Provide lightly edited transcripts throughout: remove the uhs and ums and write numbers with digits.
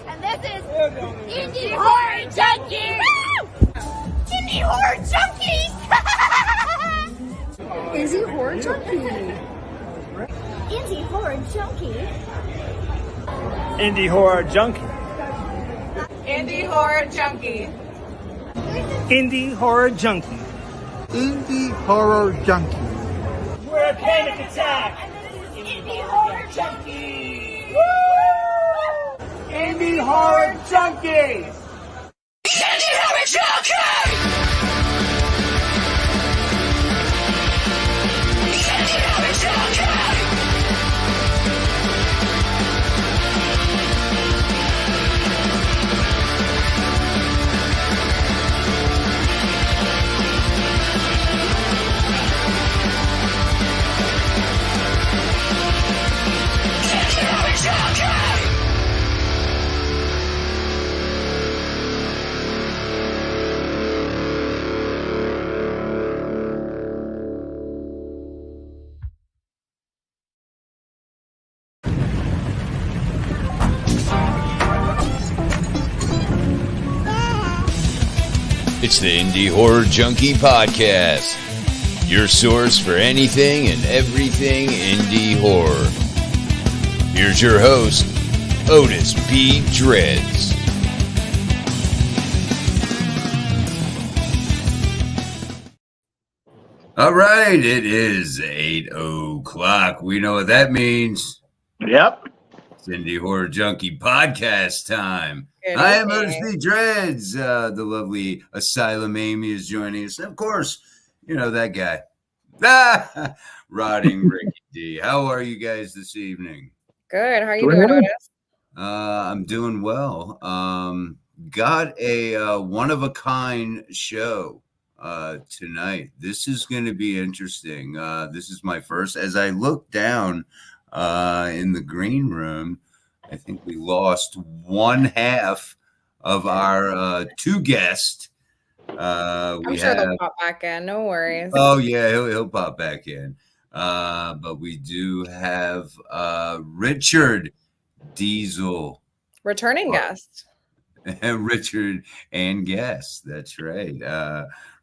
And this is Indie Horror Junkie! Indie Horror Junkie! Indie Horror Junkie! Indie Horror Junkie! Indie Horror Junkie. Indie Horror Junkie. Indie Horror Junkie. Indie Horror Junkie. We're a panic attack. And this is Indie Horror Junkie! Woo! Indie Horror Junkie. Indie Horror Junkie! Indie Horror Junkie! It's the Indie Horror Junkie Podcast, your source for anything and everything indie horror. Here's your host, Otis B. Dreads. All right, it is 8 o'clock. We know what that means. Yep. It's Indie Horror Junkie Podcast time. Good I am evening. Otis B. Dreads. The lovely Asylum Amy is joining us. And of course, you know that guy. Rotting Ricky D. How are you guys this evening? Good. How are you doing, Otis? I'm doing well. Got a one-of-a-kind show tonight. This is going to be interesting. This is my first. As I look down in the green room, I think we lost one half of our two guests. I'm sure they'll pop back in. No worries. Oh yeah, he'll pop back in. But we do have Richard Diesel, Returning guest. Richard and guest. That's right.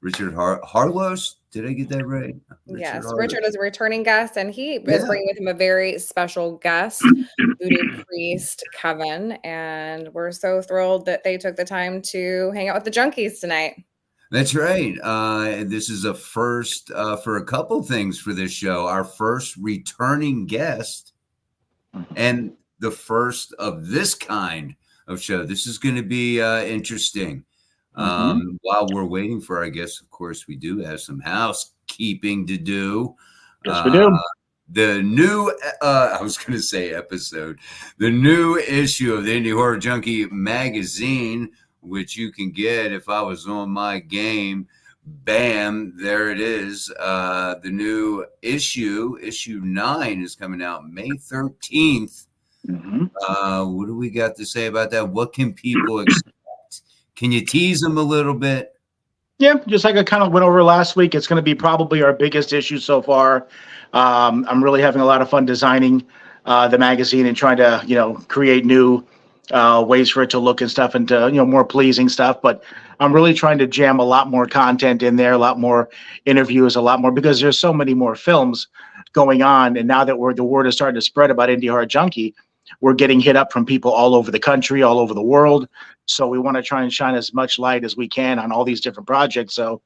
Richard Harlost. Did I get that right? Yes, Harlost. Richard is a returning guest, and he is bringing with him a very special guest, VooDoo priest Kevin. And we're so thrilled that they took the time to hang out with the Junkies tonight. That's right. This is a first for a couple things for this show. Our first returning guest and the first of this kind of show. This is going to be interesting. While we're waiting for our guests, of course, we do have some housekeeping to do. Yes, we do. The new, I was going to say episode, the new issue of the Indie Horror Junkie magazine, which you can get if I was on my game. Bam, there it is. The new issue 9 is coming out May 13th. What do we got to say about that? What can people expect? Can you tease them a little bit? Yeah, just like I kind of went over last week, it's going to be probably our biggest issue so far. I'm really having a lot of fun designing the magazine and trying to, create new ways for it to look and stuff and to, more pleasing stuff. But I'm really trying to jam a lot more content in there, a lot more interviews, a lot more, because there's so many more films going on. And now that the word is starting to spread about Indie Horror Junkie, we're getting hit up from people all over the country, all over the world. So we want to try and shine as much light as we can on all these different projects. So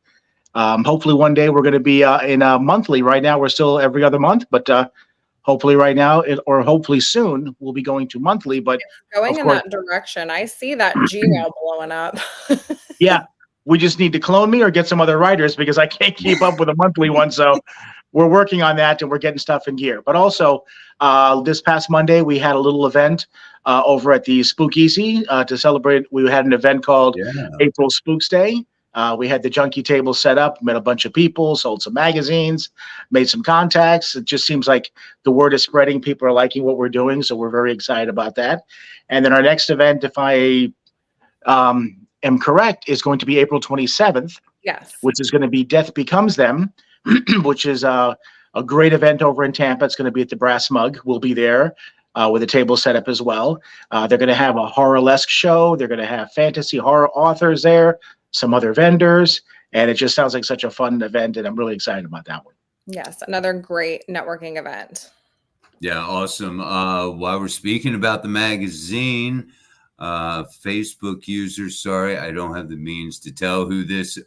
hopefully one day we're going to be in a monthly. Right now we're still every other month, but hopefully right now or hopefully soon we'll be going to monthly. But it's going in that direction. I see that Gmail blowing up. Yeah, we just need to clone me or get some other writers because I can't keep up with a monthly one. So we're working on that and we're getting stuff in gear. But also this past Monday, we had a little event over at the Spookeasy to celebrate. We had an event called April Spooks Day. We had the junkie table set up, met a bunch of people, sold some magazines, made some contacts. It just seems like the word is spreading. People are liking what we're doing. So we're very excited about that. And then our next event, if I am correct, is going to be April 27th. Yes. Which is going to be Death Becomes Them, which is a great event over in Tampa. It's going to be at the Brass Mug. We'll be there. with a table setup as well. They're going to have a horror-esque show. They're going to have fantasy horror authors there, some other vendors, and it just sounds like such a fun event, and I'm really excited about that one. Yes, another great networking event. Yeah, awesome. While we're speaking about the magazine, Facebook users, sorry, I don't have the means to tell who this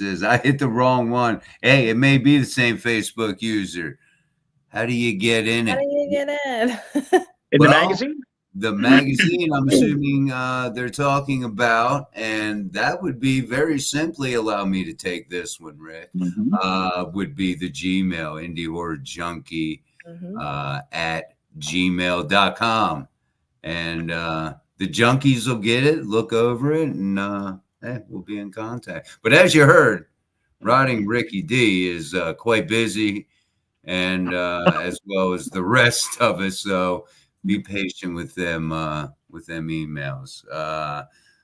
is. I hit the wrong one. Hey, it may be the same Facebook user. How do you get in it? How do you get in? In the magazine? The magazine, I'm assuming they're talking about, and that would be very simply, allow me to take this one, Rick, would be the Gmail, Indie Horror Junkie at gmail.com. And the junkies will get it, look over it, and we'll be in contact. But as you heard, Rotting Ricky D is quite busy, and as well as the rest of us. So be patient with them emails.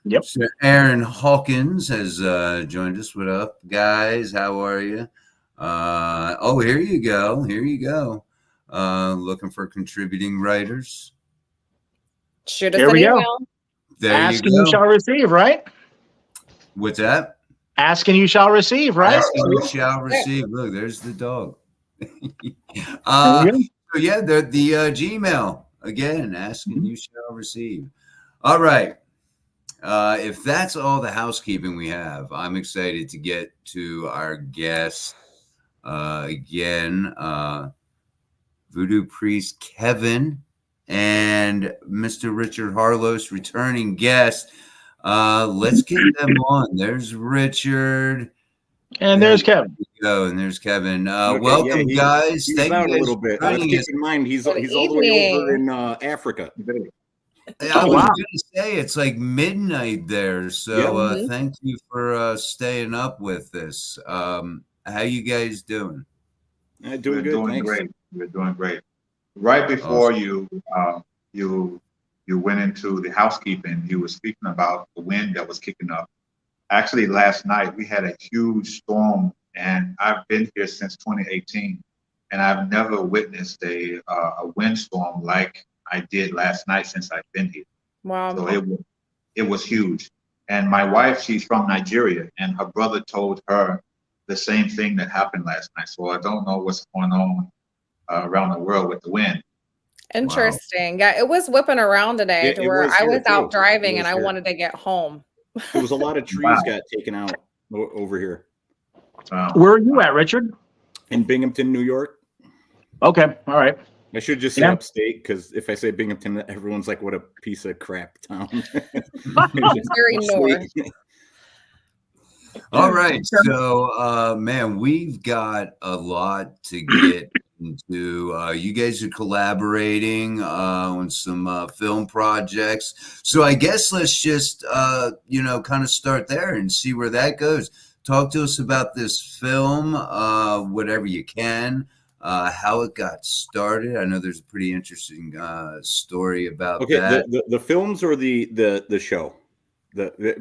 Yep. So Aaron Hawkins has joined us. What up, guys? How are you? Here you go. Looking for contributing writers. Shoot us Here an we go. email. There Ask you and go. you shall receive, right? What's that? Ask and you shall receive, right? Ask and you shall receive. Look, there's the dog. There you go. So yeah, the Gmail again. Ask and you shall receive. All right. If that's all the housekeeping we have, I'm excited to get to our guest again. Voodoo priest Kevin and Mr. Richard Harlost, returning guest. Let's get them on. There's Richard. And there's Kevin. And there's Kevin. Okay, welcome, guys. He's Thank out you a guys little bit. for Let's joining keep us. in mind he's all Good the way over evening. in Africa. I was wow. going to say it's like midnight there, so thank you for staying up with this. How you guys doing? Doing We're good. doing Thanks. great. We're doing great. Right before you went into the housekeeping, you were speaking about the wind that was kicking up. Actually, last night we had a huge storm, and I've been here since 2018, and I've never witnessed a windstorm like I did last night since I've been here. Wow. So it was huge. And my wife, she's from Nigeria, and her brother told her the same thing that happened last night. So I don't know what's going on around the world with the wind. Interesting. Yeah, it was whipping around today Yeah, to it where was I here was out too. driving It and was I here. wanted to get home. There was a lot of trees Wow. got taken out over here Where are you at, Richard? in Binghamton, New York. Okay. All right. I should just say Yeah. upstate, because if I say Binghamton, everyone's like, "What a piece of crap town." Very north. All right, so man, we've got a lot to get into. You guys are collaborating on some film projects, so I guess let's just kind of start there and see where that goes. Talk to us about this film, whatever you can, how it got started. I know there's a pretty interesting story about that. the films or the show.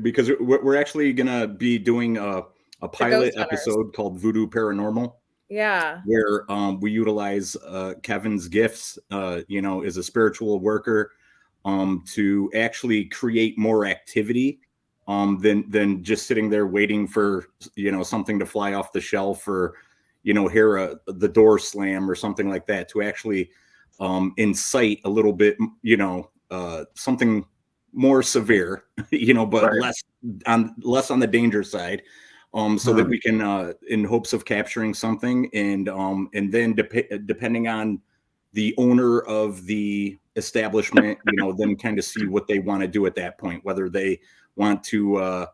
Because we're actually gonna be doing a pilot Ghost Hunters. episode called VooDoo Paranormal, Yeah. where we utilize Kevin's gifts, as a spiritual worker, to actually create more activity than just sitting there waiting for something to fly off the shelf, or hear the door slam or something like that, to actually incite a little bit, something more severe, but Right. less on the danger side, so that we can, in hopes of capturing something, and then depending on the owner of the establishment, then kind of see what they want to do at that point, whether they want to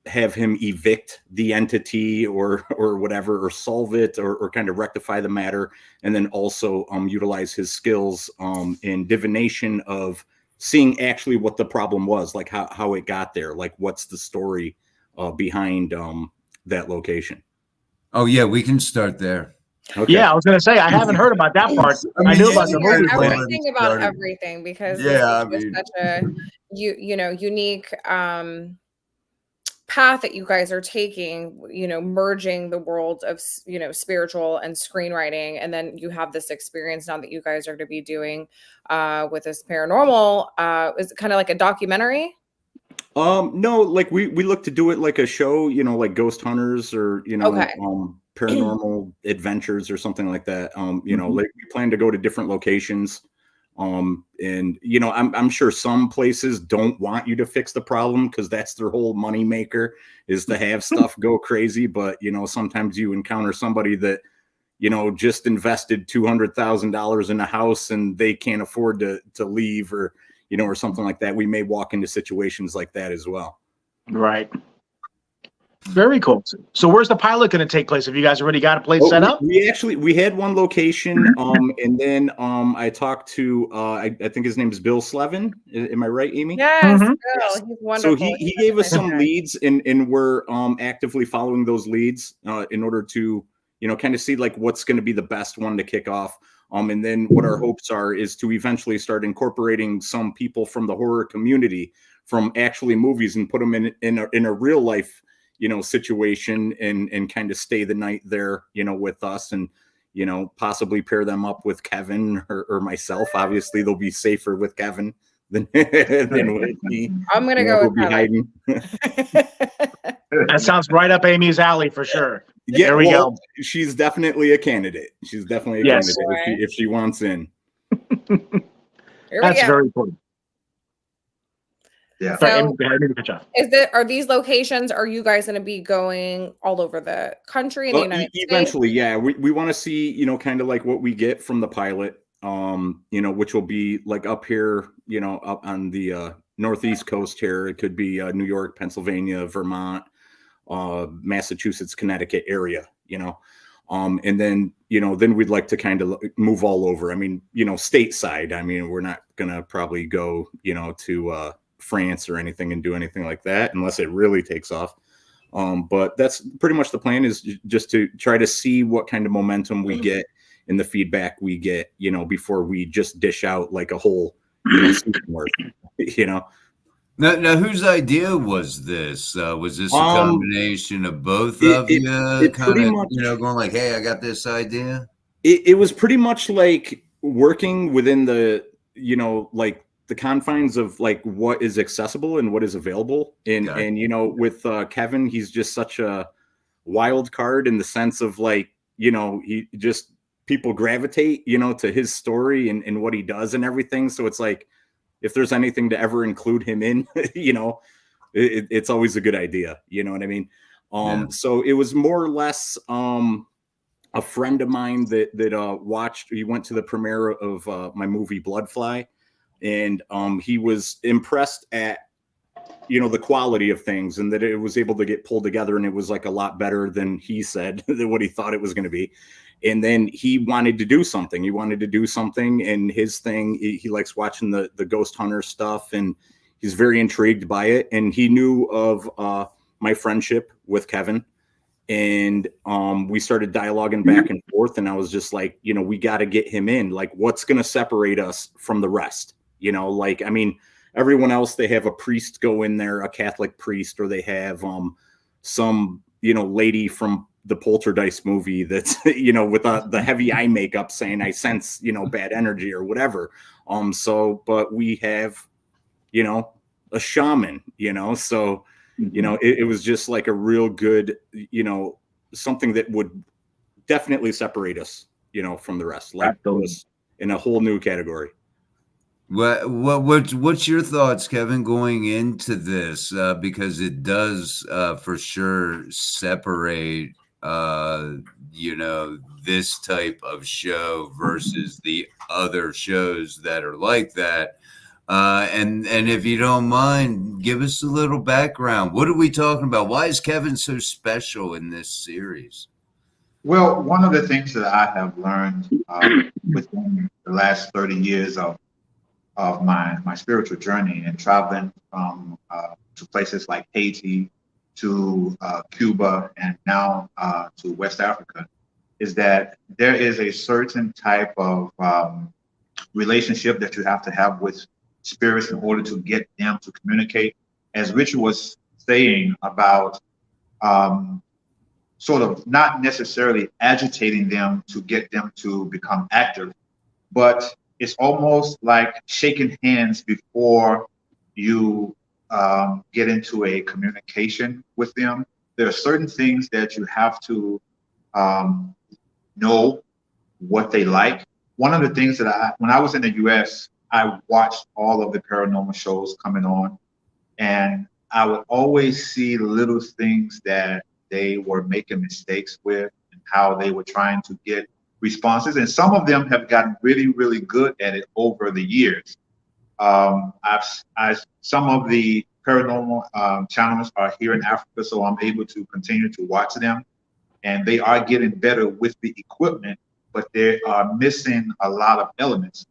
have him evict the entity or whatever, or solve it, or kind of rectify the matter, and then also utilize his skills in divination of seeing actually what the problem was, like how it got there, like what's the story behind that location. Oh yeah, we can start there. Okay. Yeah, I was going to say, I haven't heard about that part. I knew about the Hear movie plan. everything about everything, because Yeah, this is just such a unique path that you guys are taking, you know, merging the world of, you know, spiritual and screenwriting, and then you have this experience now that you guys are going to be doing with this paranormal, is it kind of like a documentary? No, like we look to do it like a show, you know, like Ghost Hunters or, you know, Okay. Paranormal Adventures or something like that. You know, like we plan to go to different locations. And you know, I'm sure some places don't want you to fix the problem because that's their whole money maker is to have stuff go crazy. But you know, sometimes you encounter somebody that, you know, just invested $200,000 in a house and they can't afford to leave, or you know, or something like that. We may walk into situations like that as well. Right. Very cool. So where's the pilot going to take place? Have you guys already got a place set up? We had one location, and then I talked to I think his name is Bill Slevin. Am I right, Amy? Yes, Bill, Yes. he's wonderful. So he gave us some leads, and we're actively following those leads in order to, you know, kind of see like what's going to be the best one to kick off. And then what our hopes are is to eventually start incorporating some people from the horror community from actually movies and put them in a real life, you know, situation and kind of stay the night there, you know, with us, and, you know, possibly pair them up with Kevin or myself. Obviously they'll be safer with Kevin than with me. I'm going to go with Kevin. That sounds right up Amy's alley for sure. Yeah, there we go. She's definitely a candidate. She's definitely a candidate if she wants in. That's very important. Yeah. So are these locations, are you guys going to be going all over the country in the United States? Eventually, yeah. We want to see, you know, kind of like what we get from the pilot, you know, which will be like up here, you know, up on the northeast coast here. It could be New York, Pennsylvania, Vermont, Massachusetts, Connecticut area, you know. And then, you know, then we'd like to kind of move all over. I mean, you know, stateside. I mean, we're not going to probably go, you know, to France or anything and do anything like that unless it really takes off. But that's pretty much the plan, is just to try to see what kind of momentum we get and the feedback we get, you know, before we just dish out like a whole, you know, season worth, you know. Now, whose idea was this? Was this a combination of both of you? Kind of, you know, going like, "Hey, I got this idea." It was pretty much like working within the, you know, like the confines of like what is accessible and what is available. And you know, with Kevin, he's just such a wild card in the sense of like, you know, he just people gravitate, you know, to his story and what he does and everything. So it's like, if there's anything to ever include him in, you know, it's always a good idea. You know what I mean? So it was more or less a friend of mine that watched, he went to the premiere of my movie Bloodfly, and he was impressed at, you know, the quality of things and that it was able to get pulled together, and it was like a lot better than he said than what he thought it was going to be. And then he wanted to do something. And his thing, he likes watching the Ghost Hunter stuff, and he's very intrigued by it. And he knew of my friendship with Kevin, and we started dialoguing back and forth. And I was just like, you know, we got to get him in. Like, what's going to separate us from the rest? You know, like, I mean, everyone else, they have a priest go in there, a Catholic priest, or they have some, you know, lady from the Poltergeist movie that's, you know, with the heavy eye makeup saying, "I sense, you know, bad energy," or whatever. So, but we have, you know, a shaman, you know, so, you know, it was just like a real good, you know, something that would definitely separate us, you know, from the rest, like us in a whole new category. What's your thoughts, Kevin, going into this? Because it does for sure separate you know, this type of show versus the other shows that are like that. And if you don't mind, give us a little background. What are we talking about? Why is Kevin so special in this series? Well, one of the things that I have learned within the last 30 years of my spiritual journey and traveling from to places like Haiti, to Cuba, and now to West Africa, is that there is a certain type of relationship that you have to have with spirits in order to get them to communicate. As Richard was saying about sort of not necessarily agitating them to get them to become active, but it's almost like shaking hands before you get into a communication with them. There are certain things that you have to know what they like. One of the things that when I was in the US, I watched all of the paranormal shows coming on, and I would always see little things that they were making mistakes with and how they were trying to get responses. And some of them have gotten really, really good at it over the years. Some of the paranormal channels are here in Africa, so I'm able to continue to watch them. And they are getting better with the equipment, but they are missing a lot of elements.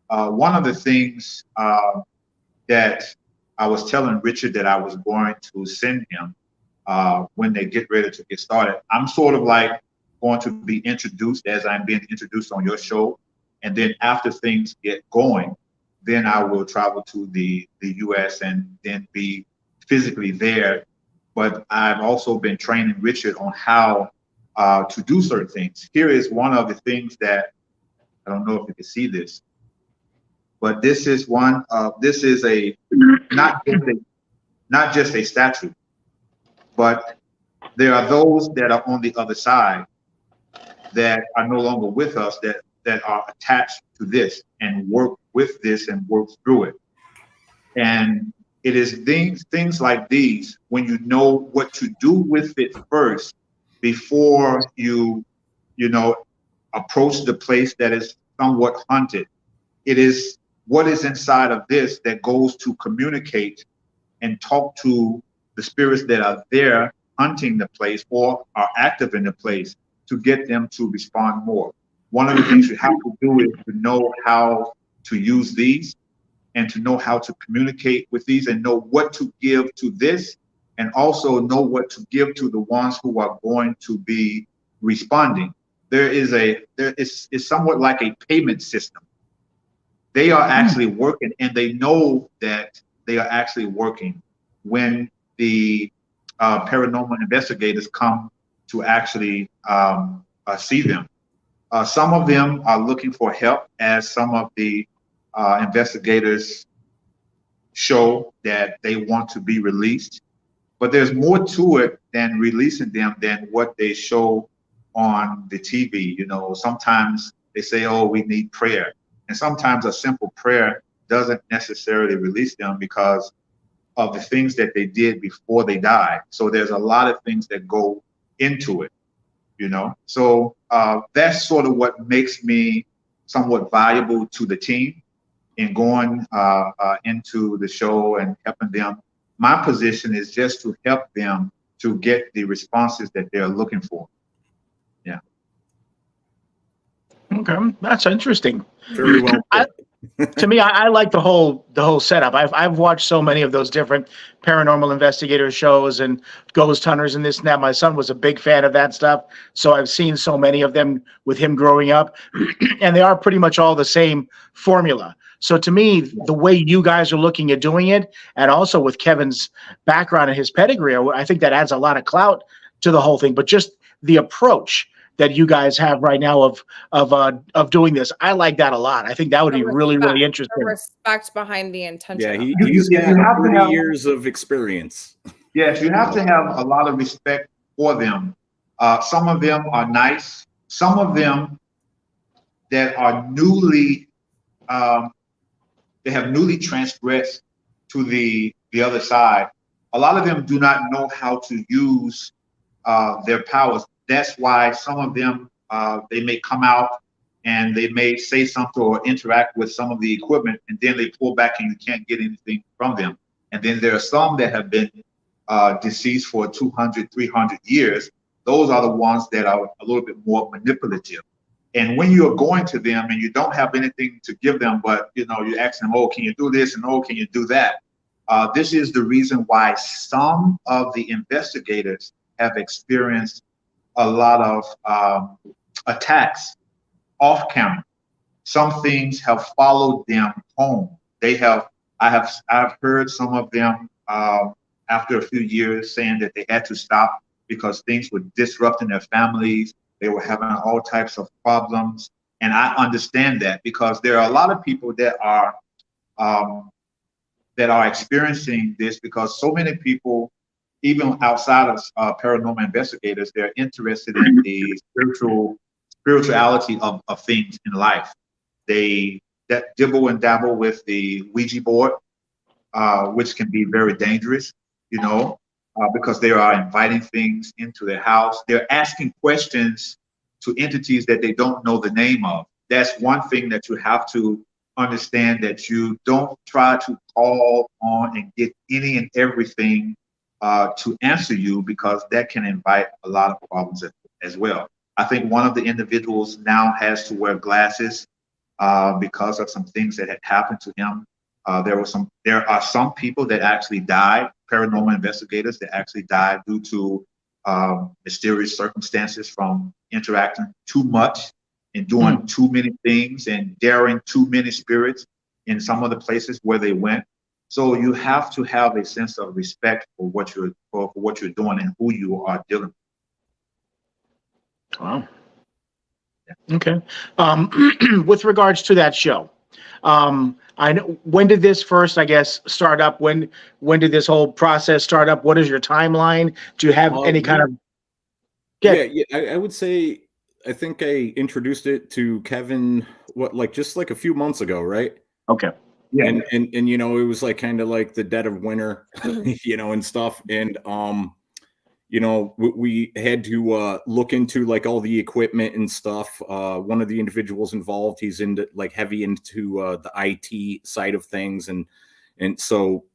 One of the things that I was telling Richard that I was going to send him when they get ready to get started, I'm sort of like going to be introduced as I'm being introduced on your show. And then after things get going, then I will travel to the US and then be physically there. But I've also been training Richard on how to do certain things. Here is one of the things that, I don't know if you can see this, but this is not just a statue, but there are those that are on the other side that are no longer with us that are attached to this and work with this and work through it. And it is things like these, when you know what to do with it first before you approach the place that is somewhat haunted. It is what is inside of this that goes to communicate and talk to the spirits that are there hunting the place or are active in the place to get them to respond more. One of the things you have to do is to know how to use these and to know how to communicate with these and know what to give to this, and also know what to give to the ones who are going to be responding. There is somewhat like a payment system. They are actually working, and they know that they are actually working when the paranormal investigators come to actually see them. Some of them are looking for help, as some of the investigators show that they want to be released. But there's more to it than releasing them than what they show on the TV. You know, sometimes they say, oh, we need prayer. And sometimes a simple prayer doesn't necessarily release them because of the things that they did before they died. So there's a lot of things that go into it, you know. So that's sort of what makes me somewhat valuable to the team in going into the show and helping them. My position is just to help them to get the responses that they're looking for. Yeah. Okay, that's interesting. Very well put. To me, I like the whole setup. I've watched so many of those different paranormal investigator shows and ghost hunters and this and that. My son was a big fan of that stuff, so I've seen so many of them with him growing up, and they are pretty much all the same formula. So to me, the way you guys are looking at doing it, and also with Kevin's background and his pedigree, I think that adds a lot of clout to the whole thing. But just the approach that you guys have right now of doing this, I like that a lot. I think that would be really, really interesting. The respect behind the intention. Yeah, he's got 30 years of experience. Yes, you have to have a lot of respect for them. Some of them are nice. Some of them that are newly, they have newly transgressed to the other side. A lot of them do not know how to use their powers. That's why some of them, they may come out and they may say something or interact with some of the equipment, and then they pull back and you can't get anything from them. And then there are some that have been deceased for 200, 300 years. Those are the ones that are a little bit more manipulative. And when you're going to them and you don't have anything to give them, but you ask them, oh, can you do this? And oh, can you do that? This is the reason why some of the investigators have experienced a lot of attacks off camera. Some things have followed them home. I have heard some of them after a few years, saying that they had to stop because things were disrupting their families. They were having all types of problems. And I understand that, because there are a lot of people that are experiencing this, because so many people, even outside of paranormal investigators, they're interested in the spirituality of things in life. They that dibble and dabble with the Ouija board, which can be very dangerous, because they are inviting things into their house. They're asking questions to entities that they don't know the name of. That's one thing that you have to understand, that you don't try to call on and get any and everything to answer you, because that can invite a lot of problems as well. I think one of the individuals now has to wear glasses because of some things that had happened to him. There are some people that actually died, paranormal investigators that actually died due to mysterious circumstances from interacting too much and doing too many things and daring too many spirits in some of the places where they went. So you have to have a sense of respect for what you're doing and who you are dealing with. Wow. Yeah. Okay. With regards to that show, I know, when did this first, I guess, start up? When did this whole process start up? What is your timeline? Do you have any kind of? Yeah, I would say, I think I introduced it to Kevin, just like a few months ago, right? Okay. Yeah. And it was like kind of like the dead of winter, and stuff. And we had to look into like all the equipment and stuff. One of the individuals involved, he's into heavy into the IT side of things, and so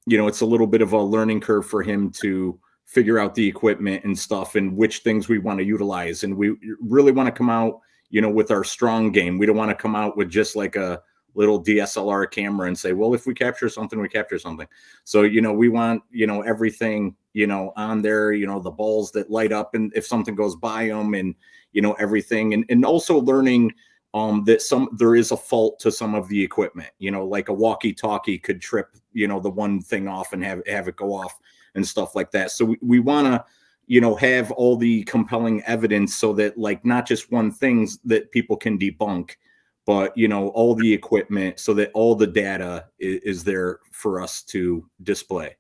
it's a little bit of a learning curve for him to figure out the equipment and stuff and which things we want to utilize. And we really want to come out with our strong game. We don't want to come out with just like a little DSLR camera and say, well, if we capture something, we capture something. So we want everything on there, the balls that light up, and if something goes by them, and everything, and also learning that there is a fault to some of the equipment, like a walkie-talkie could trip the one thing off and have it go off and stuff like that. So we want to have all the compelling evidence, so that not just one things that people can debunk, but all the equipment, so that all the data is there for us to display.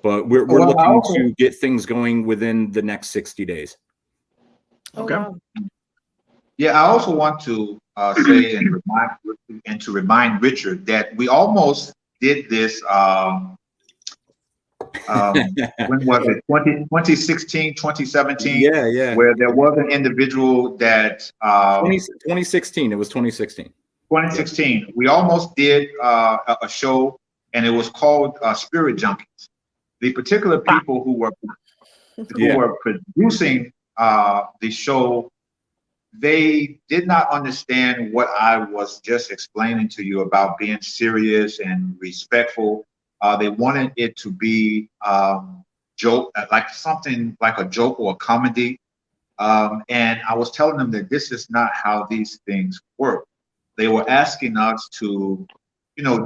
But we're looking to get things going within the next 60 days. Okay. Oh, wow. Yeah, I also want to say and to remind Richard that we almost did this. When was it? 2016, 2017? Yeah. Where there was an individual that 2016. It was 2016. 2016. We almost did a show, and it was called Spirit Junkies. The particular people who were producing the show, they did not understand what I was just explaining to you about being serious and respectful. They wanted it to be joke, like something like a joke or a comedy. And I was telling them that this is not how these things work. They were asking us to,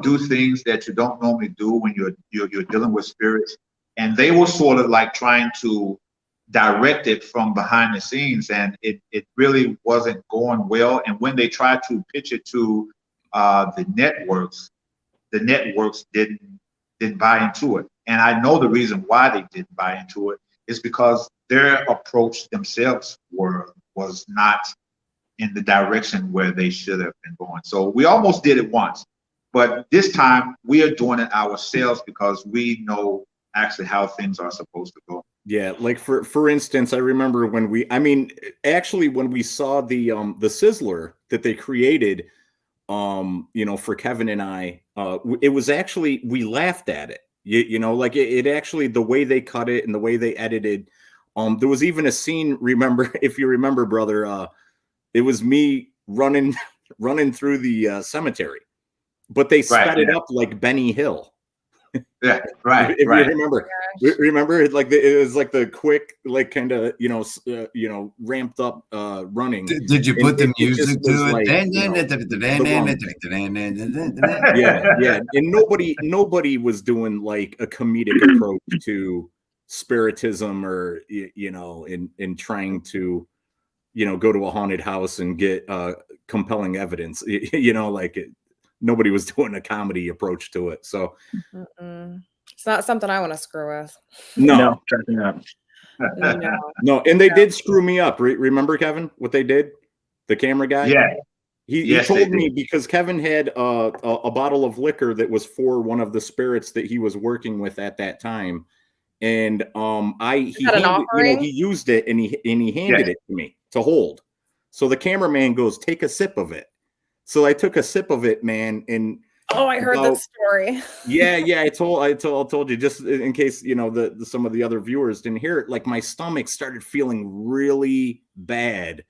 do things that you don't normally do when you're dealing with spirits. And they were sort of like trying to direct it from behind the scenes, and it really wasn't going well. And when they tried to pitch it to the networks didn't buy into it. And I know the reason why they didn't buy into it is because their approach themselves was not in the direction where they should have been going. So we almost did it once, but this time we are doing it ourselves because we know actually how things are supposed to go. Yeah, like for instance, I remember when we saw the Sizzler that they created, for Kevin and I, it was actually, we laughed at it. It actually, the way they cut it and the way they edited. There was even a scene. If you remember, brother, it was me running through the cemetery, but they sped it up like Benny Hill. Yeah, right, If right. you remember it, like it was like the quick, like kind of ramped up running. Did you And put the it just music was to it? like, the wrong thing. Yeah. And nobody was doing like a comedic approach to spiritism, or in trying to go to a haunted house and get compelling evidence. Nobody was doing a comedy approach to it. So it's not something I want to screw with. no, definitely not. no. And they did screw me up. Remember, Kevin, what they did? The camera guy. Yeah. He told me, because Kevin had a bottle of liquor that was for one of the spirits that he was working with at that time, and he used it, and he handed it to me to hold. So the cameraman goes, "Take a sip of it." So I took a sip of it, man, and I heard that story. I told you, just in case some of the other viewers didn't hear it. Like, my stomach started feeling really bad,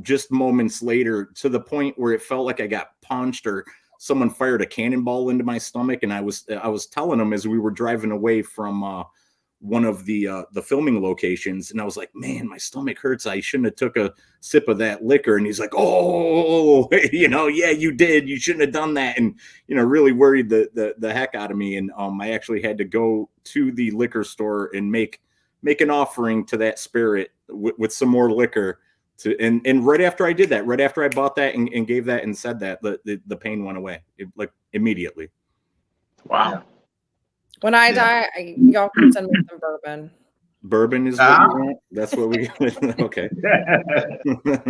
just moments later, to the point where it felt like I got punched or someone fired a cannonball into my stomach. And I was telling him as we were driving away from one of the filming locations, and I was like, man, my stomach hurts. I shouldn't have took a sip of that liquor. And he's like, oh, yeah, you did. You shouldn't have done that. And really worried the heck out of me. And I actually had to go to the liquor store and make an offering to that spirit with some more liquor. And right after I did that, right after I bought that and gave that and said that, the pain went away, like immediately. Wow. When I die, y'all can send me some bourbon. Bourbon is what you want? That's what we okay.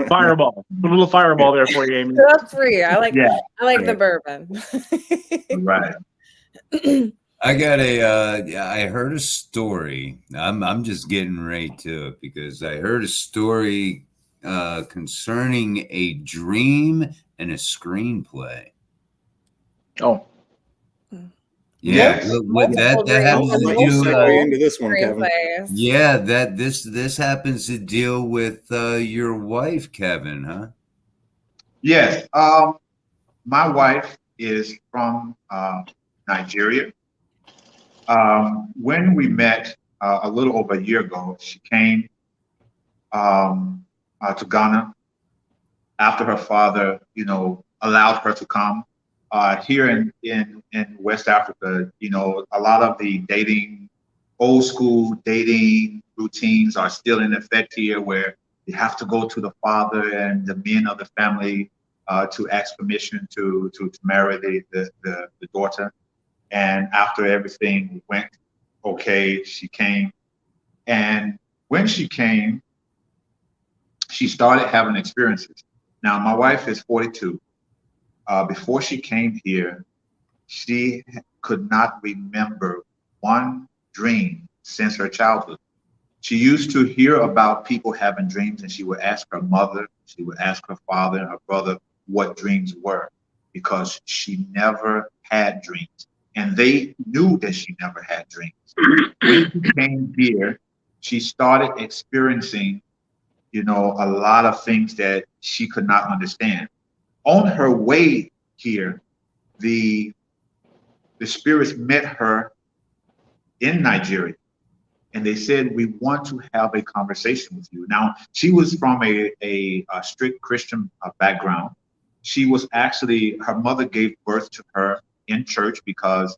Fireball. A little fireball there for you, Amy. That's free. I like the bourbon. Right. I got I heard a story. I'm just getting right to it, because I heard a story concerning a dream and a screenplay. Oh. Yeah, what that happens I'll let you segue into this one, Kevin. Yeah, this happens to deal with your wife, Kevin, huh? Yes. My wife is from Nigeria. When we met a little over a year ago, she came to Ghana after her father, allowed her to come. Here in West Africa, a lot of the old school dating routines are still in effect here, where you have to go to the father and the men of the family to ask permission to marry the daughter. And after everything went okay, she came. And when she came, she started having experiences. Now, my wife is 42. Before she came here, she could not remember one dream since her childhood. She used to hear about people having dreams, and she would ask her mother, she would ask her father and her brother what dreams were, because she never had dreams. And they knew that she never had dreams. When she came here, she started experiencing, a lot of things that she could not understand. On her way here, the spirits met her in Nigeria, and they said, we want to have a conversation with you. Now, she was from a strict Christian background. She was actually, her mother gave birth to her in church, because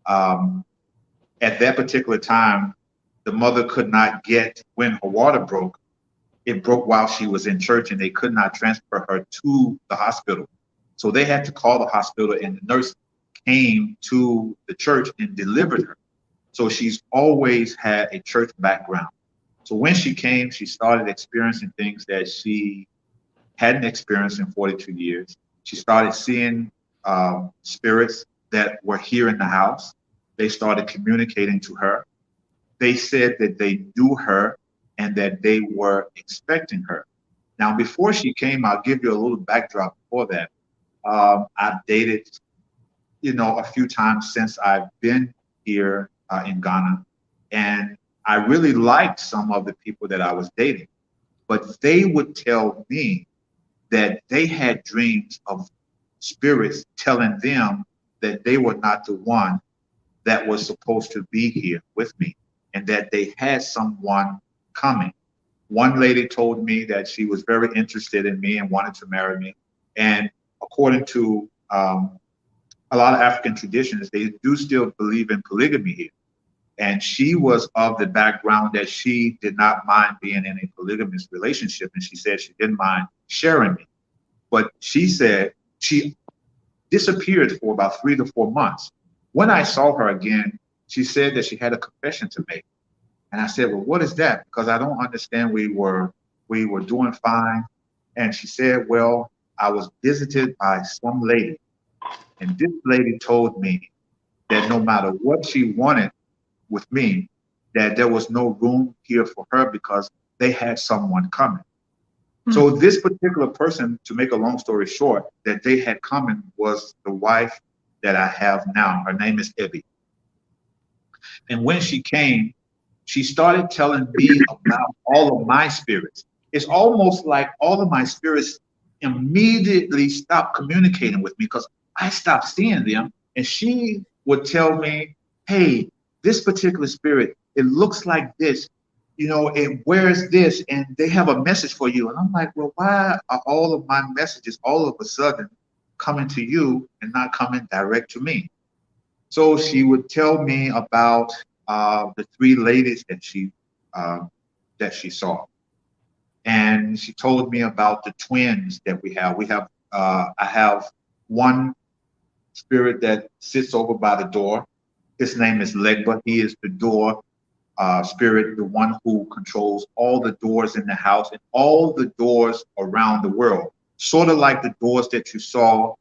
at that particular time, the mother could not get, when her water broke, it broke while she was in church, and they could not transfer her to the hospital. So they had to call the hospital, and the nurse came to the church and delivered her. So she's always had a church background. So when she came, she started experiencing things that she hadn't experienced in 42 years. She started seeing spirits that were here in the house. They started communicating to her. They said that they knew her and that they were expecting her. Now, before she came, I'll give you a little backdrop before that. I've dated, a few times since I've been here in Ghana, and I really liked some of the people that I was dating, but they would tell me that they had dreams of spirits telling them that they were not the one that was supposed to be here with me, and that they had someone coming. One lady told me that she was very interested in me and wanted to marry me. And according to a lot of African traditions, they do still believe in polygamy here. And she was of the background that she did not mind being in a polygamous relationship. And she said she didn't mind sharing me. But she said she disappeared for about 3 to 4 months. When I saw her again, she said that she had a confession to make. And I said, well, what is that? Because I don't understand. We were doing fine. And she said, well, I was visited by some lady. And this lady told me that no matter what she wanted with me, that there was no room here for her because they had someone coming. So this particular person, to make a long story short, that they had coming was the wife that I have now. Her name is Ebby. And when she came, she started telling me about all of my spirits. It's almost like all of my spirits immediately stopped communicating with me because I stopped seeing them. And she would tell me, hey, this particular spirit, it looks like this, you know, it wears this, and they have a message for you. And I'm like, well, why are all of my messages all of a sudden coming to you and not coming direct to me? So she would tell me about the 3 ladies that she saw. And she told me about the twins that we have. I have one spirit that sits over by the door. His name is Legba. He is the door spirit, the one who controls all the doors in the house and all the doors around the world. Sort of like the doors that you saw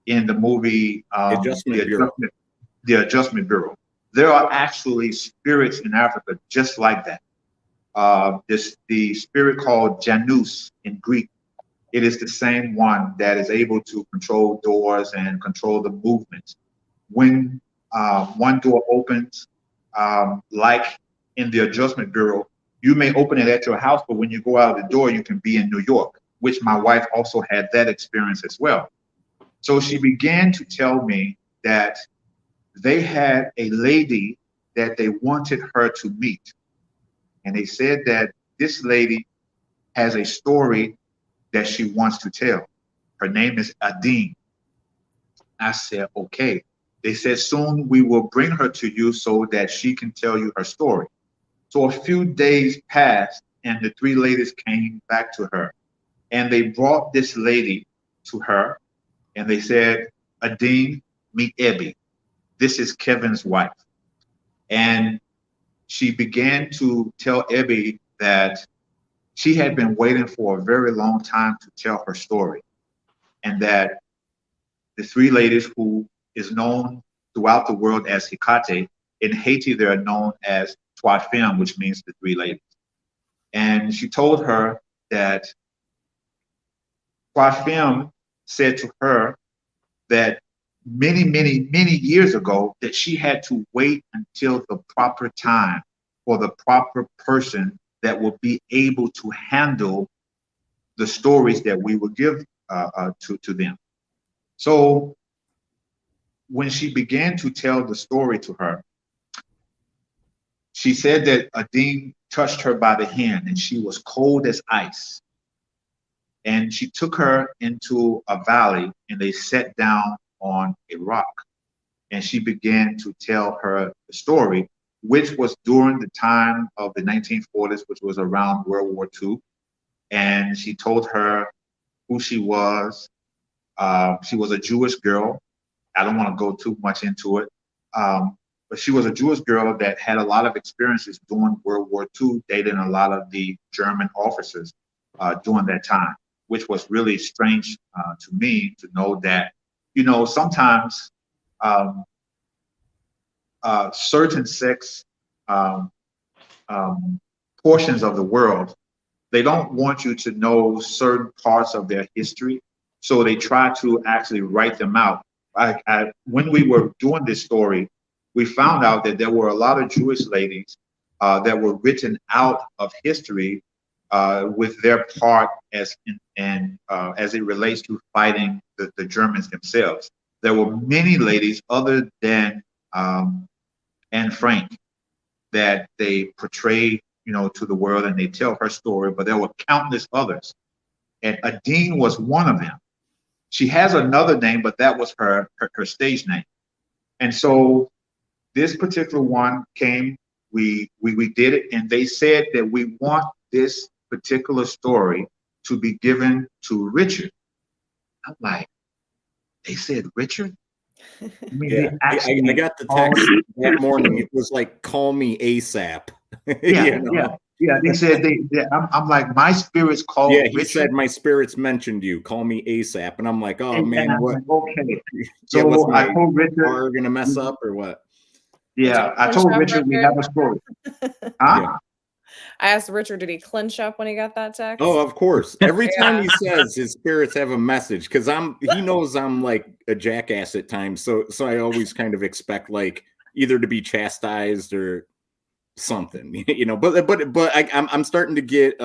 in the movie The Adjustment Bureau. There are actually spirits in Africa just like that. The spirit called Janus in Greek, it is the same one that is able to control doors and control the movements. When one door opens, like in the Adjustment Bureau, you may open it at your house, but when you go out the door, you can be in New York, which my wife also had that experience as well. So she began to tell me that they had a lady that they wanted her to meet. And they said that this lady has a story that she wants to tell. Her name is Adine. I said, okay. They said, soon we will bring her to you so that she can tell you her story. So a few days passed and the 3 ladies came back to her. And they brought this lady to her and they said, Adine, meet Ebby. This is Kevin's wife. And she began to tell Ebby that she had been waiting for a very long time to tell her story. And that the 3 ladies, who is known throughout the world as Hecate, in Haiti they're known as Trois Femmes, which means the 3 ladies. And she told her that Trois Femmes said to her that many, many, many years ago that she had to wait until the proper time for the proper person that would be able to handle the stories that we would give to them. So when she began to tell the story to her, she said that Adine touched her by the hand and she was cold as ice. And she took her into a valley and they sat down on a rock. And she began to tell her the story, which was during the time of the 1940s, which was around World War II. And she told her who she was. She was a Jewish girl. I don't want to go too much into it. But she was a Jewish girl that had a lot of experiences during World War II, dating a lot of the German officers during that time, which was really strange to me to know that, you know, sometimes certain sex portions of the world, they don't want you to know certain parts of their history. So they try to actually write them out. When we were doing this story, we found out that there were a lot of Jewish ladies that were written out of history with their part as it relates to fighting the Germans themselves. There were many ladies other than and Frank that they portray, to the world, and they tell her story, but there were countless others. And Adine was one of them. She has another name, but that was her stage name. And so this particular one came, we did it, and they said that we want this particular story to be given to Richard. I'm like, they said Richard? I mean, Yeah, I got the text that morning. It was like, call me ASAP. Yeah. They said I'm like, my spirits called. Yeah, he Richard. said my spirits mentioned you. Call me ASAP, and I'm like, oh man, what? Like, okay. So So I told Richard, are gonna mess up or what? Yeah, I told Richard we have a story. Huh? Yeah. I asked Richard, did he clinch up when he got that text? Oh, of course. Every time he says his spirits have a message, because he knows I'm like a jackass at times, so I always kind of expect like either to be chastised or something, But I'm starting to get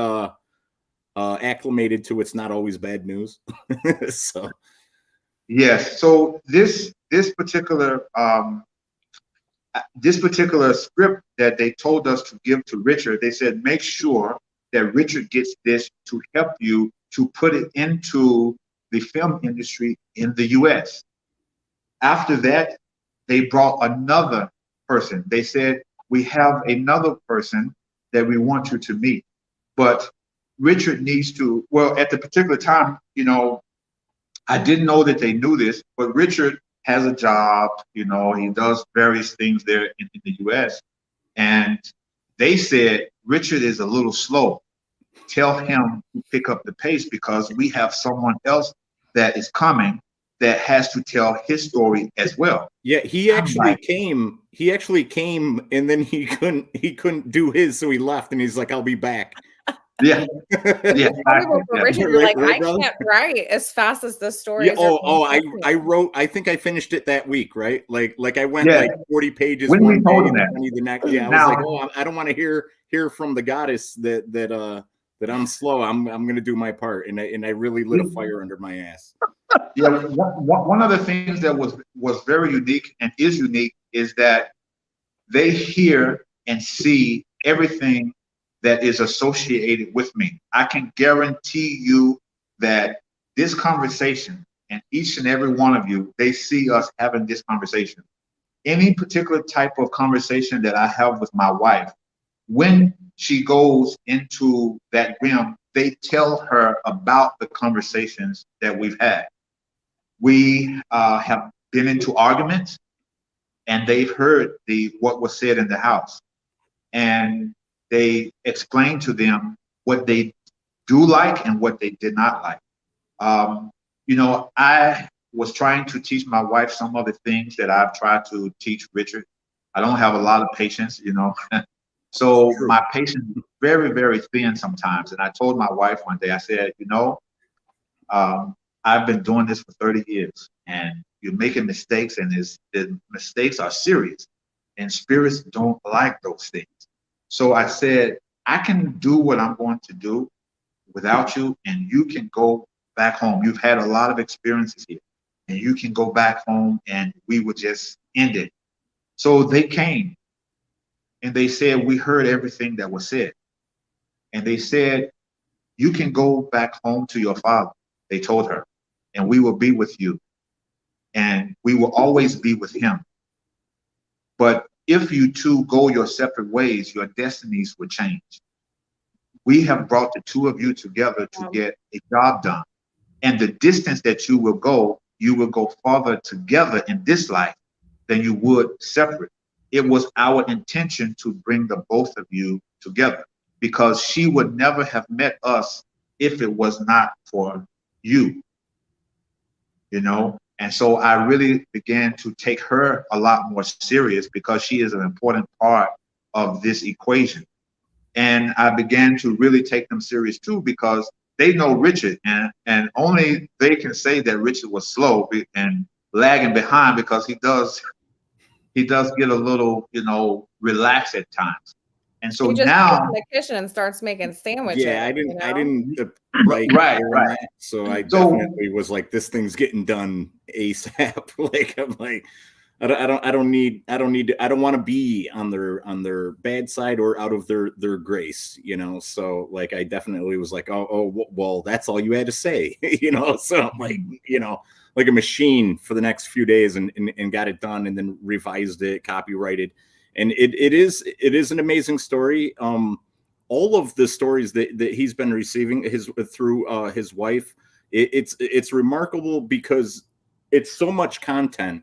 acclimated to it's not always bad news. So yes. So this particular script that they told us to give to Richard, they said, make sure that Richard gets this to help you to put it into the film industry in the US. After that, they brought another person. They said, we have another person that we want you to meet. But Richard needs to, well, at the particular time, I didn't know that they knew this, but Richard has a job, he does various things there in the US. And they said, Richard is a little slow. Tell him to pick up the pace because we have someone else that is coming that has to tell his story as well. Yeah, he actually came, and then he couldn't do his, so he left, and he's like, I'll be back. Yeah. Yeah. Richard, you're like, I can't write as fast as this story. Yeah, I wrote, I think I finished it that week, right? Like I went like 40 pages when one we told day, him that. 20 the next. Yeah, I was like, oh, I don't want to hear from the goddess that I'm slow. I'm gonna do my part, and I really lit a fire under my ass. Yeah, one of the things that was very unique and is unique is that they hear and see everything that is associated with me. I can guarantee you that this conversation, and each and every one of you, they see us having this conversation. Any particular type of conversation that I have with my wife, when she goes into that realm, they tell her about the conversations that we've had. We have been into arguments, and they've heard what was said in the house. And they explained to them what they do like and what they did not like. I was trying to teach my wife some of the things that I've tried to teach Richard. I don't have a lot of patience, So my patience is very, very thin sometimes. And I told my wife one day, I said, I've been doing this for 30 years and you're making mistakes, and the mistakes are serious, and spirits don't like those things. So I said, I can do what I'm going to do without you, and you can go back home. You've had a lot of experiences here, and you can go back home, and we would just end it. So they came, and they said, we heard everything that was said. And they said, you can go back home to your father, they told her, and we will be with you, and we will always be with him. But if you two go your separate ways, your destinies will change. We have brought the two of you together to get a job done. And the distance that you will go farther together in this life than you would separate. It was our intention to bring the both of you together, because she would never have met us if it was not for you, And so I really began to take her a lot more serious, because she is an important part of this equation. And I began to really take them serious too, because they know Richard, and only they can say that Richard was slow and lagging behind, because he does get a little, relaxed at times. And so he just now goes in the kitchen and starts making sandwiches. Yeah, I didn't like right. So I definitely was like, this thing's getting done ASAP. I'm like, I don't want to be on their bad side or out of their grace, you know. So like I definitely was like, well, that's all you had to say, you know. So I'm like, you know, like a machine for the next few days and got it done and then revised it, copyrighted. And it is an amazing story. All of the stories that he's been receiving through his wife, it's remarkable because it's so much content.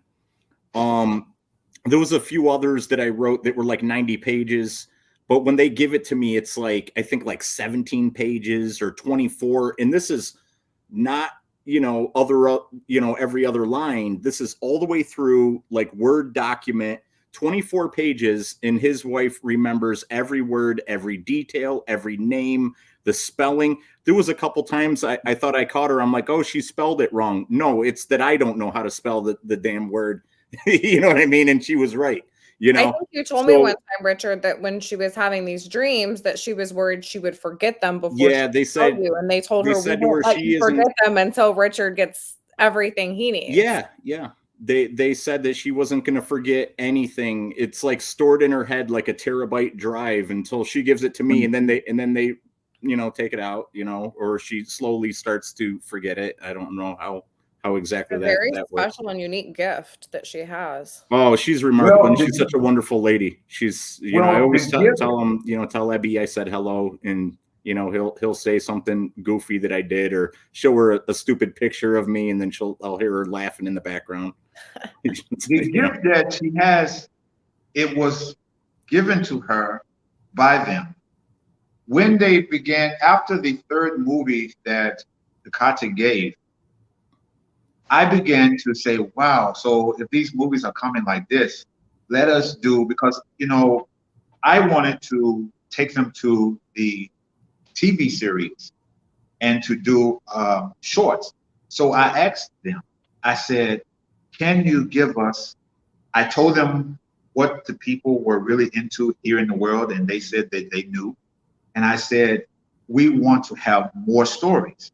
There was a few others that I wrote that were like 90 pages, but when they give it to me, it's like, I think like 17 pages or 24. And this is not, you know, every other line. This is all the way through like Word document, 24 pages. And his wife remembers every word, every detail, every name, the spelling. There was a couple times I thought I caught her. I'm like, oh, she spelled it wrong. No, it's that I don't know how to spell the damn word. You know what I mean? And she was right. You know, I think you told me one time, Richard, that when she was having these dreams, that she was worried she would forget them before. Yeah, they said you, and they told her we won't let you forget them until Richard gets everything he needs. Yeah, yeah. They said that she wasn't going to forget anything. It's like stored in her head like a terabyte drive until she gives it to me, and then they you know, take it out, you know, or she slowly starts to forget it. I don't know how exactly that very works. special and unique gift that she has. Oh, she's remarkable. And she's such a wonderful lady. She's, you know, I always tell him, you know, tell Ebby I said hello, and you know, he'll say something goofy that I did, or show her a stupid picture of me, and then I'll hear her laughing in the background. The gift that she has, it was given to her by them. When they began, after the third movie that Takata gave, I began to say, wow, so if these movies are coming like this, let us do, because, you know, I wanted to take them to the TV series and to do shorts. So I asked them, I said, can you give us, I told them what the people were really into here in the world, and they said that they knew. And I said, we want to have more stories.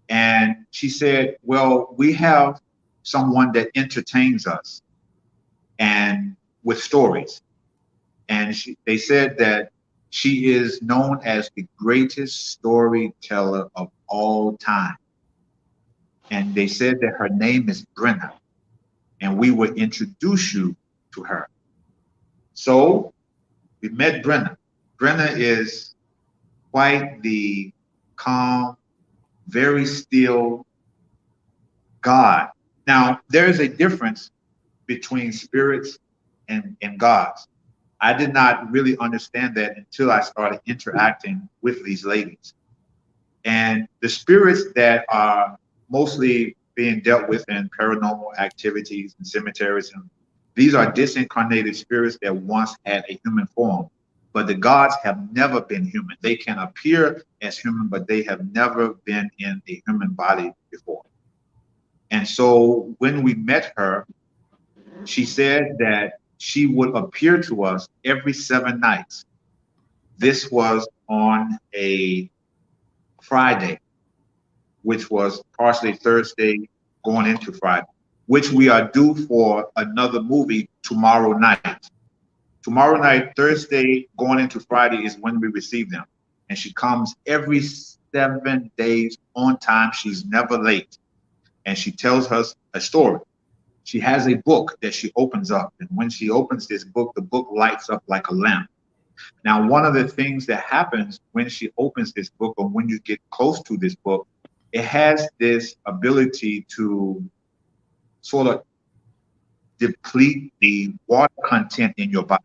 And she said, well, we have someone that entertains us and with stories. And they said that she is known as the greatest storyteller of all time. And they said that her name is Brenna, and we would introduce you to her. So we met Brenna. Brenna is quite the calm, very still God. Now, there is a difference between spirits and gods. I did not really understand that until I started interacting with these ladies. And the spirits that are mostly being dealt with in paranormal activities and cemeteries, and these are disincarnated spirits that once had a human form. But the gods have never been human. They can appear as human, but they have never been in a human body before. And so when we met her, she said that she would appear to us every 7 nights. This was on a Friday, which was partially Thursday going into Friday, which we are due for another movie tomorrow night. Tomorrow night, Thursday, going into Friday is when we receive them. And she comes every 7 days on time. She's never late. And she tells us a story. She has a book that she opens up. And when she opens this book, the book lights up like a lamp. Now, one of the things that happens when she opens this book, or when you get close to this book, it has this ability to sort of deplete the water content in your body.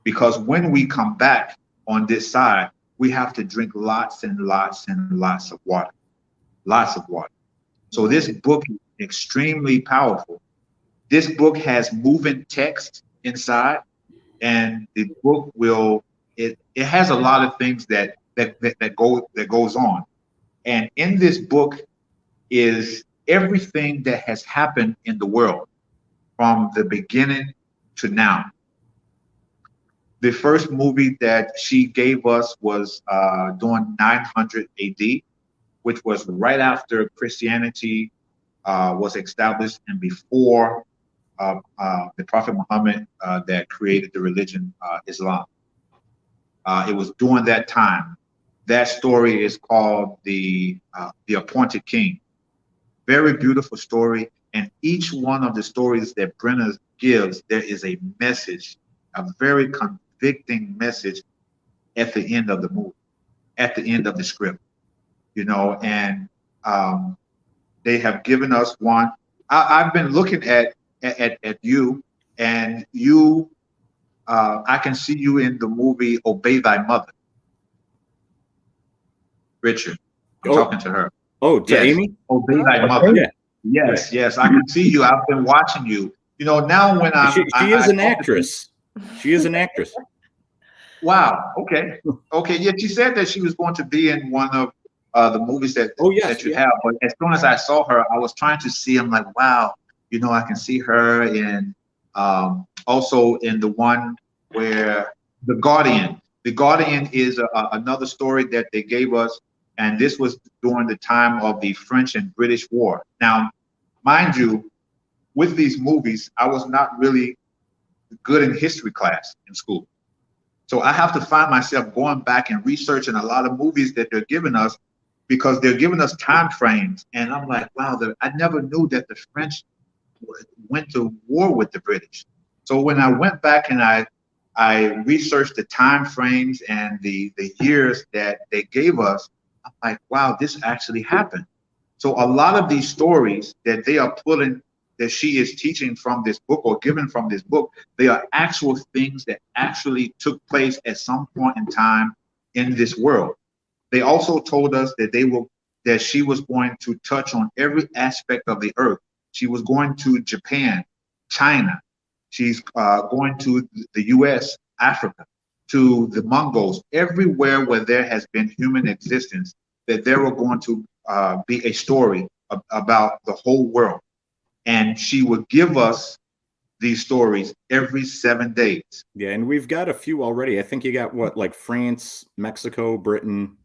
Because when we come back on this side, we have to drink lots and lots and lots of water. Lots of water. So this book is extremely powerful. This book has moving text inside, and the book will, it has a lot of things that goes on. And in this book is everything that has happened in the world from the beginning to now. The first movie that she gave us was during 900 AD, which was right after Christianity was established and before the Prophet Muhammad that created the religion Islam. It was during that time. That story is called the Appointed King. Very beautiful story, and each one of the stories that Brenner gives, there is a message, a very convicting message at the end of the movie, at the end of the script, you know. And they have given us one. I've been looking at you, and you, I can see you in the movie Obey Thy Mother. Richard, I'm talking to her. Oh, to Amy? Obey Thy Mother. Yeah. Yes, yes, I can see you. I've been watching you. You know, now when she is an actress. She is an actress. Wow. Okay. Okay. Yeah, she said that she was going to be in one of the movies that that you have. But as soon as I saw her, I was trying to see. I'm like, wow. You know, I can see her in also in the one where The Guardian. The Guardian is another story that they gave us. And this was during the time of the French and British War. Now, mind you, with these movies, I was not really good in history class in school. So I have to find myself going back and researching a lot of movies that they're giving us, because they're giving us time frames. And I'm like, wow, I never knew that the French went to war with the British. So when I went back and I researched the time frames and the years that they gave us, I'm like, wow, this actually happened. So a lot of these stories that they are pulling, that she is teaching from this book or given from this book, they are actual things that actually took place at some point in time in this world. They also told us that that she was going to touch on every aspect of the earth. She was going to Japan, China. She's going to the US, Africa, to the Mongols, everywhere where there has been human existence, that there were going to be a story about the whole world. And she would give us these stories every 7 days. Yeah, and we've got a few already. I think you got what, like France, Mexico, Britain,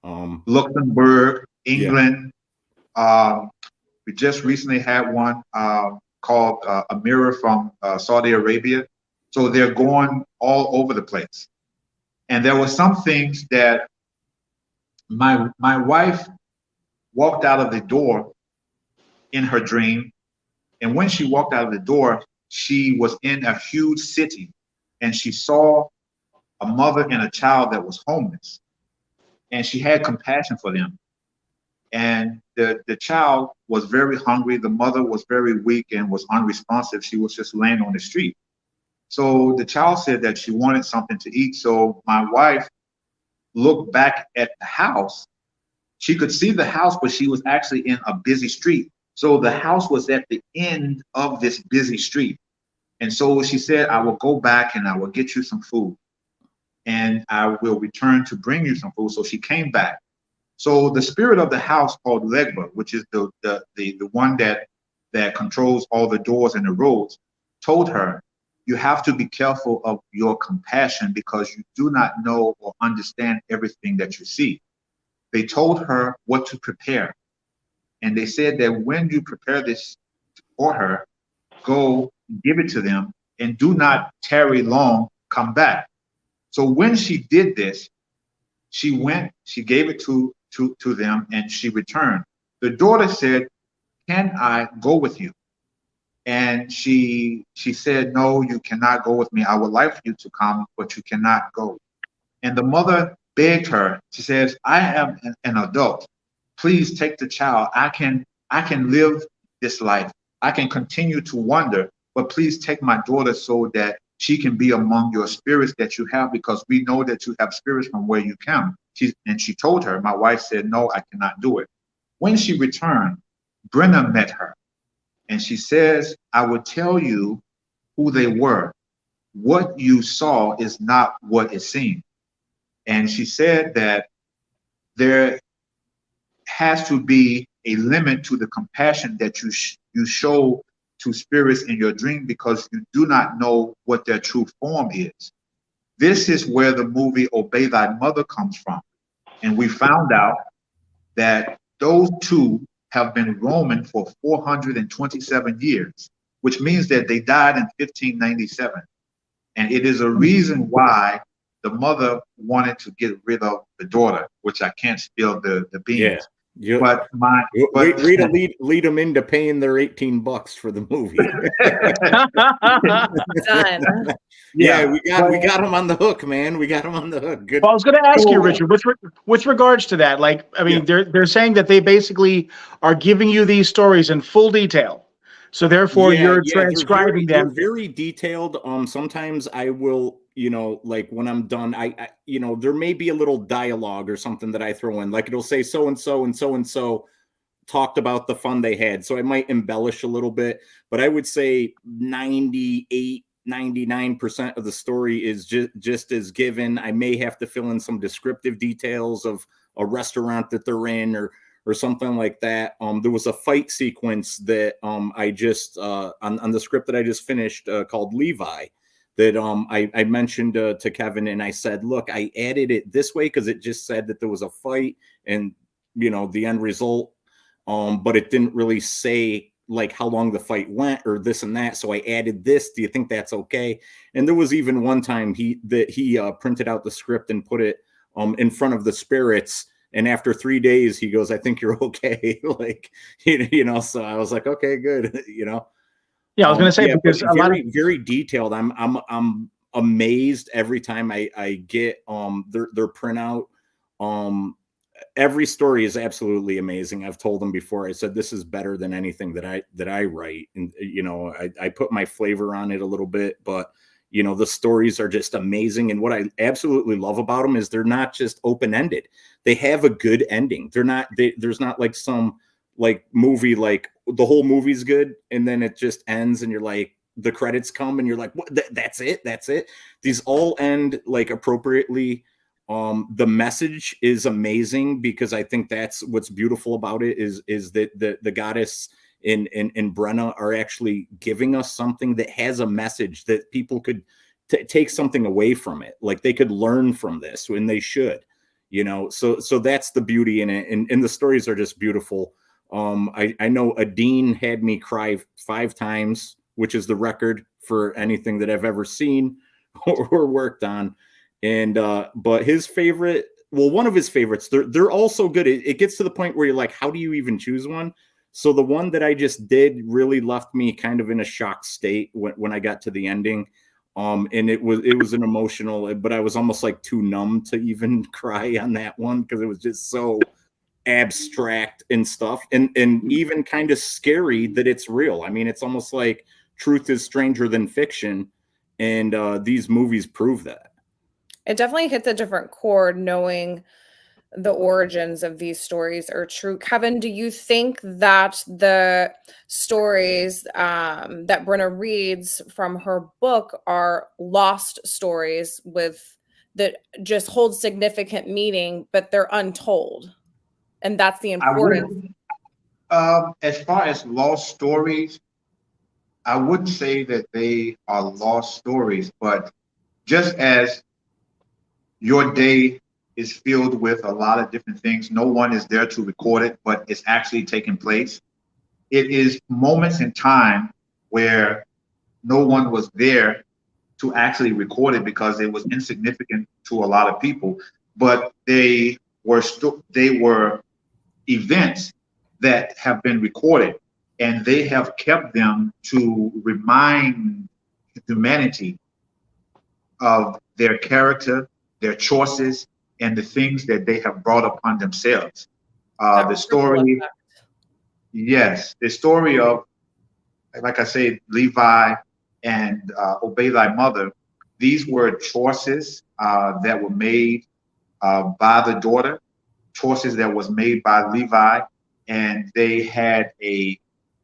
Luxembourg, England. Yeah. We just recently had one called Amira from Saudi Arabia. So they're going all over the place. And there were some things that my wife walked out of the door in her dream. And when she walked out of the door, she was in a huge city, and she saw a mother and a child that was homeless. And she had compassion for them. And the child was very hungry. The mother was very weak and was unresponsive. She was just laying on the street. So the child said that she wanted something to eat. So my wife looked back at the house. She could see the house, but she was actually in a busy street. So the house was at the end of this busy street. And so she said, I will go back and I will get you some food, and I will return to bring you some food. So she came back. So the spirit of the house, called Legba, which is the one that controls all the doors and the roads, told her, you have to be careful of your compassion, because you do not know or understand everything that you see. They told her what to prepare. And they said that when you prepare this for her, go give it to them, and do not tarry long, come back. So when she did this, she went, she gave it to them, and she returned. The daughter said, can I go with you? And she said, no, you cannot go with me. I would like for you to come, but you cannot go. And the mother begged her. She says, I am an adult. Please take the child. I can live this life. I can continue to wander, but please take my daughter so that she can be among your spirits that you have, because we know that you have spirits from where you come. And she told her, my wife said, no, I cannot do it. When she returned, Brenna met her. And she says, I will tell you who they were. What you saw is not what it seemed. And she said that there has to be a limit to the compassion that you show to spirits in your dream, because you do not know what their true form is. This is where the movie Obey Thy Mother comes from. And we found out that those two have been roaming for 427 years. which means that they died in 1597. And it is a reason why the mother wanted to get rid of the daughter, which I can't spill the beans. Yeah. But lead them into paying their $18 for the movie. Done. Yeah, we got him on the hook, man. We got him on the hook. Good. Well, I was going to ask you, Richard, with regards to that, like, I mean, they're saying that they basically are giving you these stories in full detail. So therefore, you're transcribing them. They're very detailed. Sometimes I will, like when I'm done, I there may be a little dialogue or something that I throw in. Like it'll say so and so and so and so talked about the fun they had. So I might embellish a little bit, but I would say 99% of the story is just as given. I may have to fill in some descriptive details of a restaurant that they're in or something like that. There was a fight sequence that I just on the script that I just finished called Levi that I mentioned to Kevin, and I said, look, I added it this way because it just said that there was a fight and the end result, but it didn't really say like how long the fight went or this and that. So I added this. Do you think that's okay? And there was even one time he printed out the script and put it in front of the spirits. And after 3 days, he goes, I think you're okay. Like, so I was like, okay, good. Yeah, I was going to say, because very detailed. I'm amazed every time I get their printout. Every story is absolutely amazing. I've told them before. I said, this is better than anything that I write. And, I put my flavor on it a little bit, but the stories are just amazing. And what I absolutely love about them is they're not just open-ended. They have a good ending. There's not like some like movie, like the whole movie's good and then it just ends and you're like, the credits come and you're like, what? That's it. These all end like appropriately. The message is amazing because I think that's what's beautiful about it is that the goddess and Brenna are actually giving us something that has a message that people could take something away from it. Like they could learn from this and they should, so that's the beauty in it. And the stories are just beautiful. I know Adine had me cry 5 times, which is the record for anything that I've ever seen or worked on. And, but his favorite, one of his favorites, they're all so good. It gets to the point where you're like, how do you even choose one? So the one that I just did really left me kind of in a shocked state when I got to the ending. And it was an emotional, but I was almost like too numb to even cry on that one because it was just so abstract and stuff and even kind of scary that it's real. I mean, it's almost like truth is stranger than fiction. And these movies prove that. It definitely hits a different chord knowing the origins of these stories are true. Kevin, do you think that the stories that Brenna reads from her book are lost stories that just hold significant meaning, but they're untold? And that's the importance. As far as lost stories, I wouldn't say that they are lost stories, but just as your day is filled with a lot of different things, no one is there to record it, but it's actually taking place. It is moments in time where no one was there to actually record it because it was insignificant to a lot of people, but they were events that have been recorded, and they have kept them to remind humanity of their character, their choices, and the things that they have brought upon themselves. The story, yes, the story of, like I said, Levi and Obey Thy Mother, these were choices that were made by the daughter, choices that was made by Levi, and they had a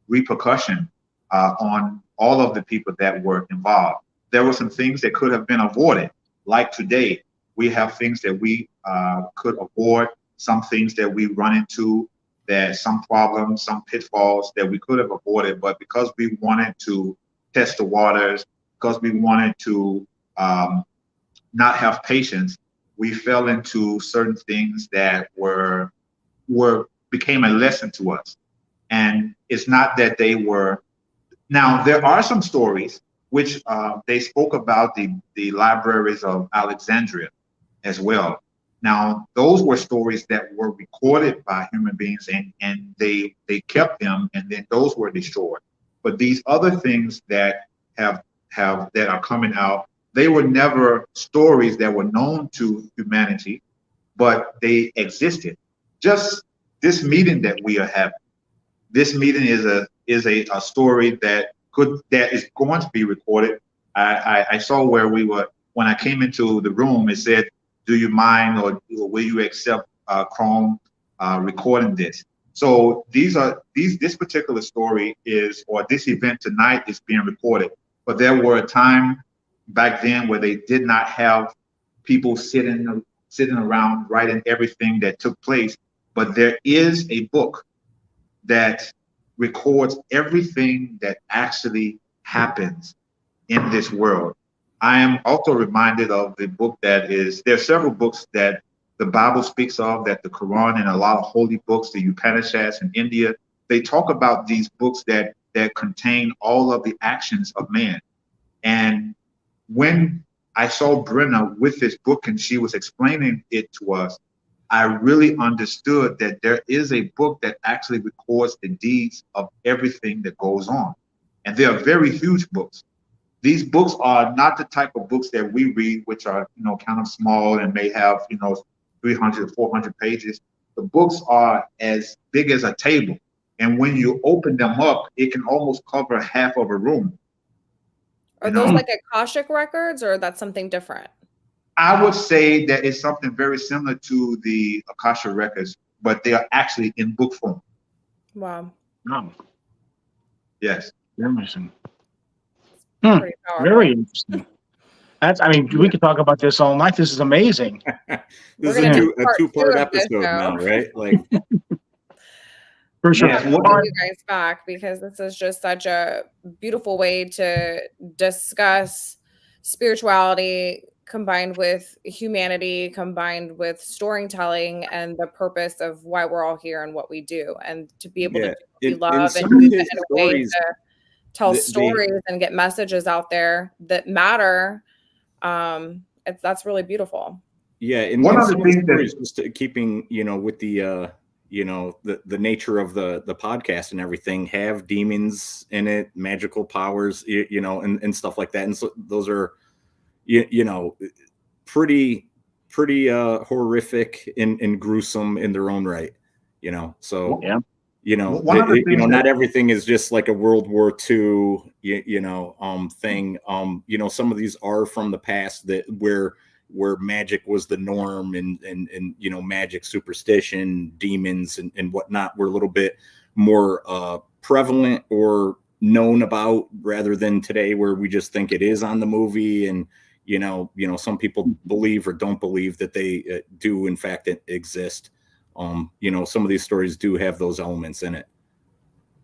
repercussion on all of the people that were involved. There were some things that could have been avoided, like today. We have things that we could avoid, some things that we run into, that some problems, some pitfalls that we could have avoided, but because we wanted to test the waters, because we wanted to not have patience, we fell into certain things that became a lesson to us. And it's not that they were Now, there are some stories which they spoke about the libraries of Alexandria as well. Now, those were stories that were recorded by human beings, and they kept them, and then those were destroyed. But these other things that that are coming out, they were never stories that were known to humanity, but they existed. Just this meeting that we are having. This meeting is a story that is going to be recorded. I saw where we were when I came into the room. It said, "Do you mind, or will you accept Chrome recording this?" So this particular story or this event tonight is being recorded. But there were a time back then where they did not have people sitting around writing everything that took place. But there is a book that records everything that actually happens in this world. I am also reminded of the book there are several books that the Bible speaks of, that the Quran and a lot of holy books, the Upanishads in India, they talk about these books that contain all of the actions of man. And when I saw Brenna with this book and she was explaining it to us, I really understood that there is a book that actually records the deeds of everything that goes on. And they are very huge books. These books are not the type of books that we read, which are, kind of small and may have, 300 or 400 pages. The books are as big as a table. And when you open them up, it can almost cover half of a room. Are those like Akashic records, or that's something different? I would say that it's something very similar to the Akasha records, but they are actually in book form. Wow. Oh, Yes. interesting. Very interesting. We could talk about this all night. This is amazing. This is a two-part episode now, right? Like, for sure. Yeah, we'll bring you guys back, because this is just such a beautiful way to discuss spirituality combined with humanity, combined with storytelling, and the purpose of why we're all here and what we do, and to be able to do what we love and use it in a way to tell stories and get messages out there that matter. That's really beautiful. Yeah, and one of the things that is just keeping, with the the nature of the podcast and everything, have demons in it, magical powers, and stuff like that. And so those are, pretty horrific and gruesome in their own right, So yeah. Not everything is just like a World War II, thing. Some of these are from the past that where magic was the norm, and magic, superstition, demons and whatnot were a little bit more prevalent or known about, rather than today where we just think it is on the movie. And some people believe or don't believe that they do in fact exist. Some of these stories do have those elements in it.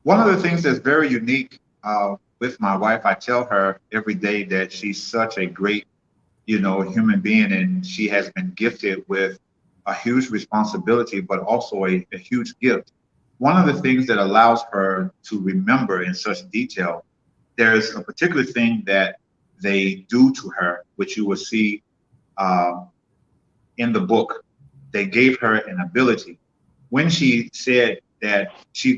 One of the things that's very unique with my wife, I tell her every day that she's such a great, human being, and she has been gifted with a huge responsibility, but also a huge gift. One of the things that allows her to remember in such detail, there's a particular thing that they do to her, which you will see in the book. They gave her an ability. When she said that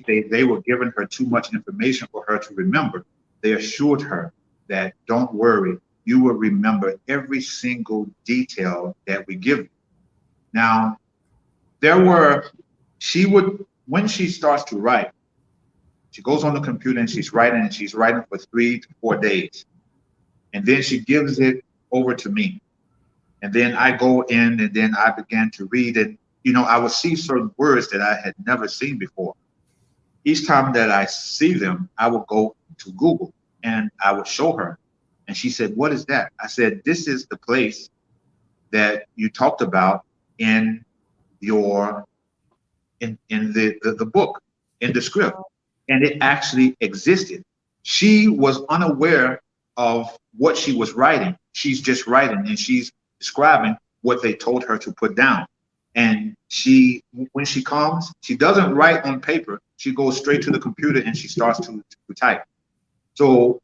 they were giving her too much information for her to remember, they assured her that, don't worry, you will remember every single detail that we give you. Now, when she starts to write, she goes on the computer and she's writing for 3 to 4 days. And then she gives it over to me. And then I go in and then I began to read it. I would see certain words that I had never seen before. Each time that I see them, I would go to Google and I would show her. And she said, "What is that?" I said, "This is the place that you talked about in the book, in the script." And it actually existed. She was unaware of what she was writing. She's just writing and she's describing what they told her to put down. And when she comes, she doesn't write on paper. She goes straight to the computer and she starts to type. So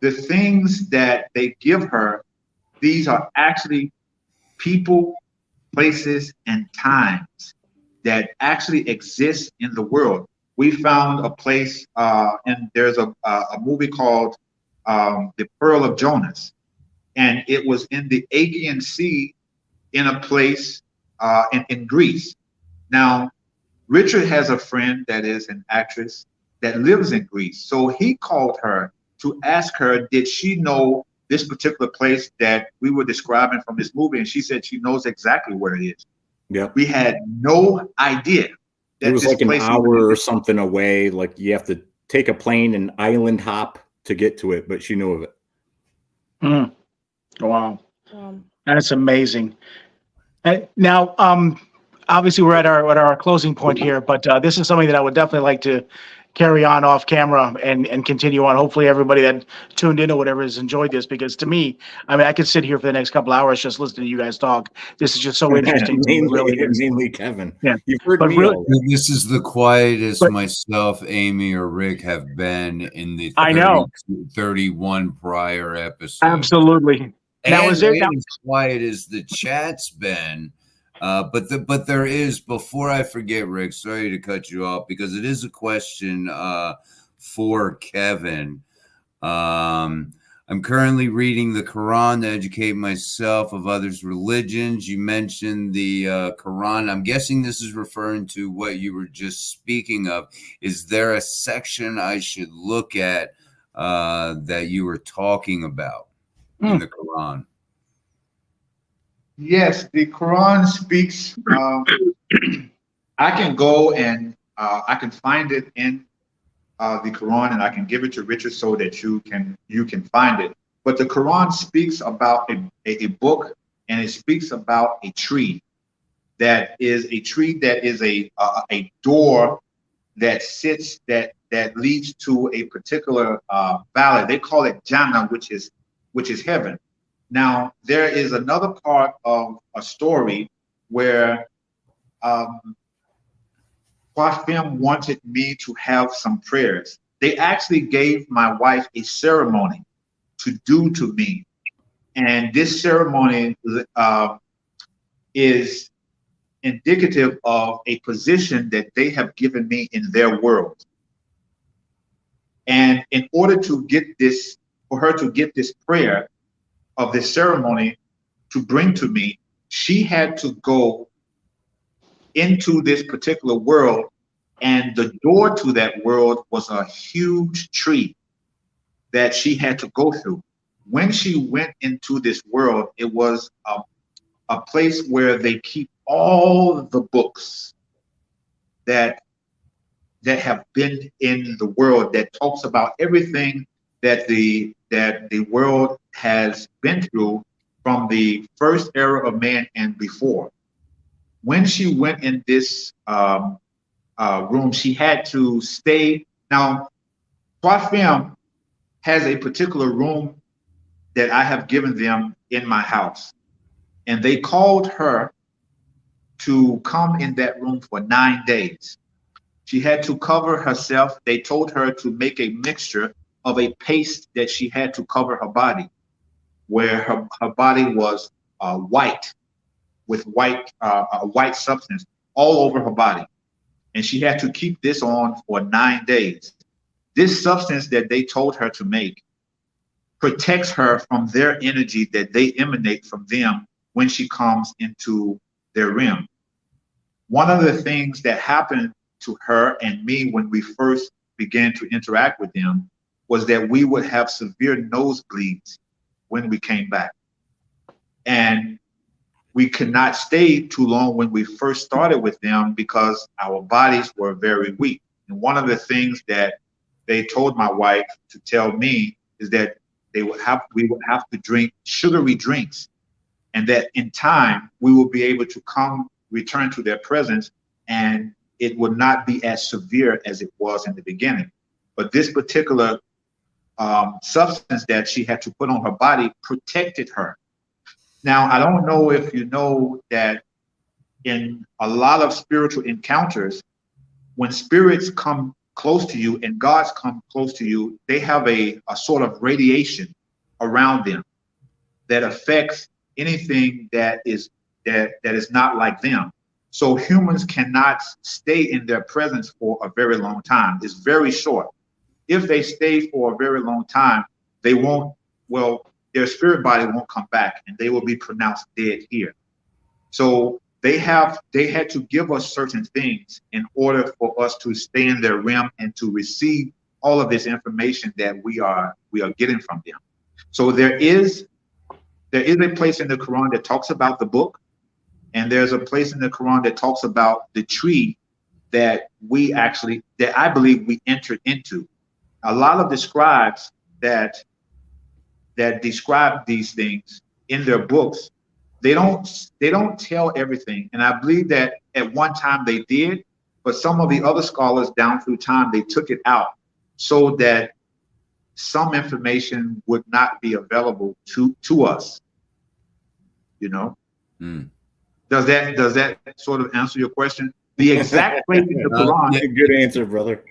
the things that they give her, these are actually people, places, and times that actually exist in the world. We found a place, and there's a movie called The Pearl of Jonas, and it was in the Aegean Sea in a place in Greece. Now, Richard has a friend that is an actress that lives in Greece. So he called her to ask her, did she know this particular place that we were describing from this movie? And she said she knows exactly where it is. Yeah. We had no idea that It was this like an place hour or something away. Like you have to take a plane and island hop to get to it, but she knew of it. Mm. Wow. That's amazing. Now, obviously we're at our closing point here, but this is something that I would definitely like to carry on off camera and continue on. Hopefully everybody that tuned in or whatever has enjoyed this, because to me, I mean, I could sit here for the next couple hours just listening to you guys talk. This is just so interesting. mainly Kevin. Yeah. You've heard But me. really- all that. This is the quietest But- myself, Amy, or Rick have been in the I know. 31 prior episodes. Absolutely. Now, And is there- ain't as quiet as the chat's been. But there is, before I forget, Rick, sorry to cut you off, because it is a question for Kevin. I'm currently reading the Quran to educate myself of others' religions. You mentioned the Quran. I'm guessing this is referring to what you were just speaking of. Is there a section I should look at that you were talking about in the Quran? Yes, the Quran speaks. I can go and I can find it in the Quran, and I can give it to Richard so that you can find it. But the Quran speaks about a book, and it speaks about a tree that is a door that sits that leads to a particular valley. They call it Jannah, which is heaven. Now, there is another part of a story where Quafim wanted me to have some prayers. They actually gave my wife a ceremony to do to me. And this ceremony is indicative of a position that they have given me in their world. And in order to get this, for her to get this prayer of this ceremony to bring to me, she had to go into this particular world, and the door to that world was a huge tree that she had to go through. When she went into this world, it was a place where they keep all the books that have been in the world, that talks about everything that the world has been through from the first era of man and before. When she went in this room, she had to stay. Now, Quafim has a particular room that I have given them in my house, and they called her to come in that room for 9 days. She had to cover herself. They told her to make a mixture of a paste that she had to cover her body, where her body was white, with a white substance all over her body. And she had to keep this on for 9 days. This substance that they told her to make protects her from their energy that they emanate from them when she comes into their realm. One of the things that happened to her and me when we first began to interact with them was that we would have severe nosebleeds when we came back. And we could not stay too long when we first started with them because our bodies were very weak. And one of the things that they told my wife to tell me is that we would have to drink sugary drinks, and that in time we will be able to return to their presence, and it would not be as severe as it was in the beginning. But this particular substance that she had to put on her body protected her. Now, I don't know if you know that in a lot of spiritual encounters, when spirits come close to you and gods come close to you, they have a sort of radiation around them that affects anything that is not like them. So humans cannot stay in their presence for a very long time. It's very short. If they stay for a very long time, they won't, well, their spirit body won't come back and they will be pronounced dead here. So they had to give us certain things in order for us to stay in their realm and to receive all of this information that we are getting from them. So there is a place in the Quran that talks about the book, and there's a place in the Quran that talks about the tree that I believe we entered into. A lot of the scribes that describe these things in their books, they don't tell everything. And I believe that at one time they did, but some of the other scholars down through time, they took it out so that some information would not be available to us. You know? Does that sort of answer your question? The exact place in the Quran. Good answer, brother.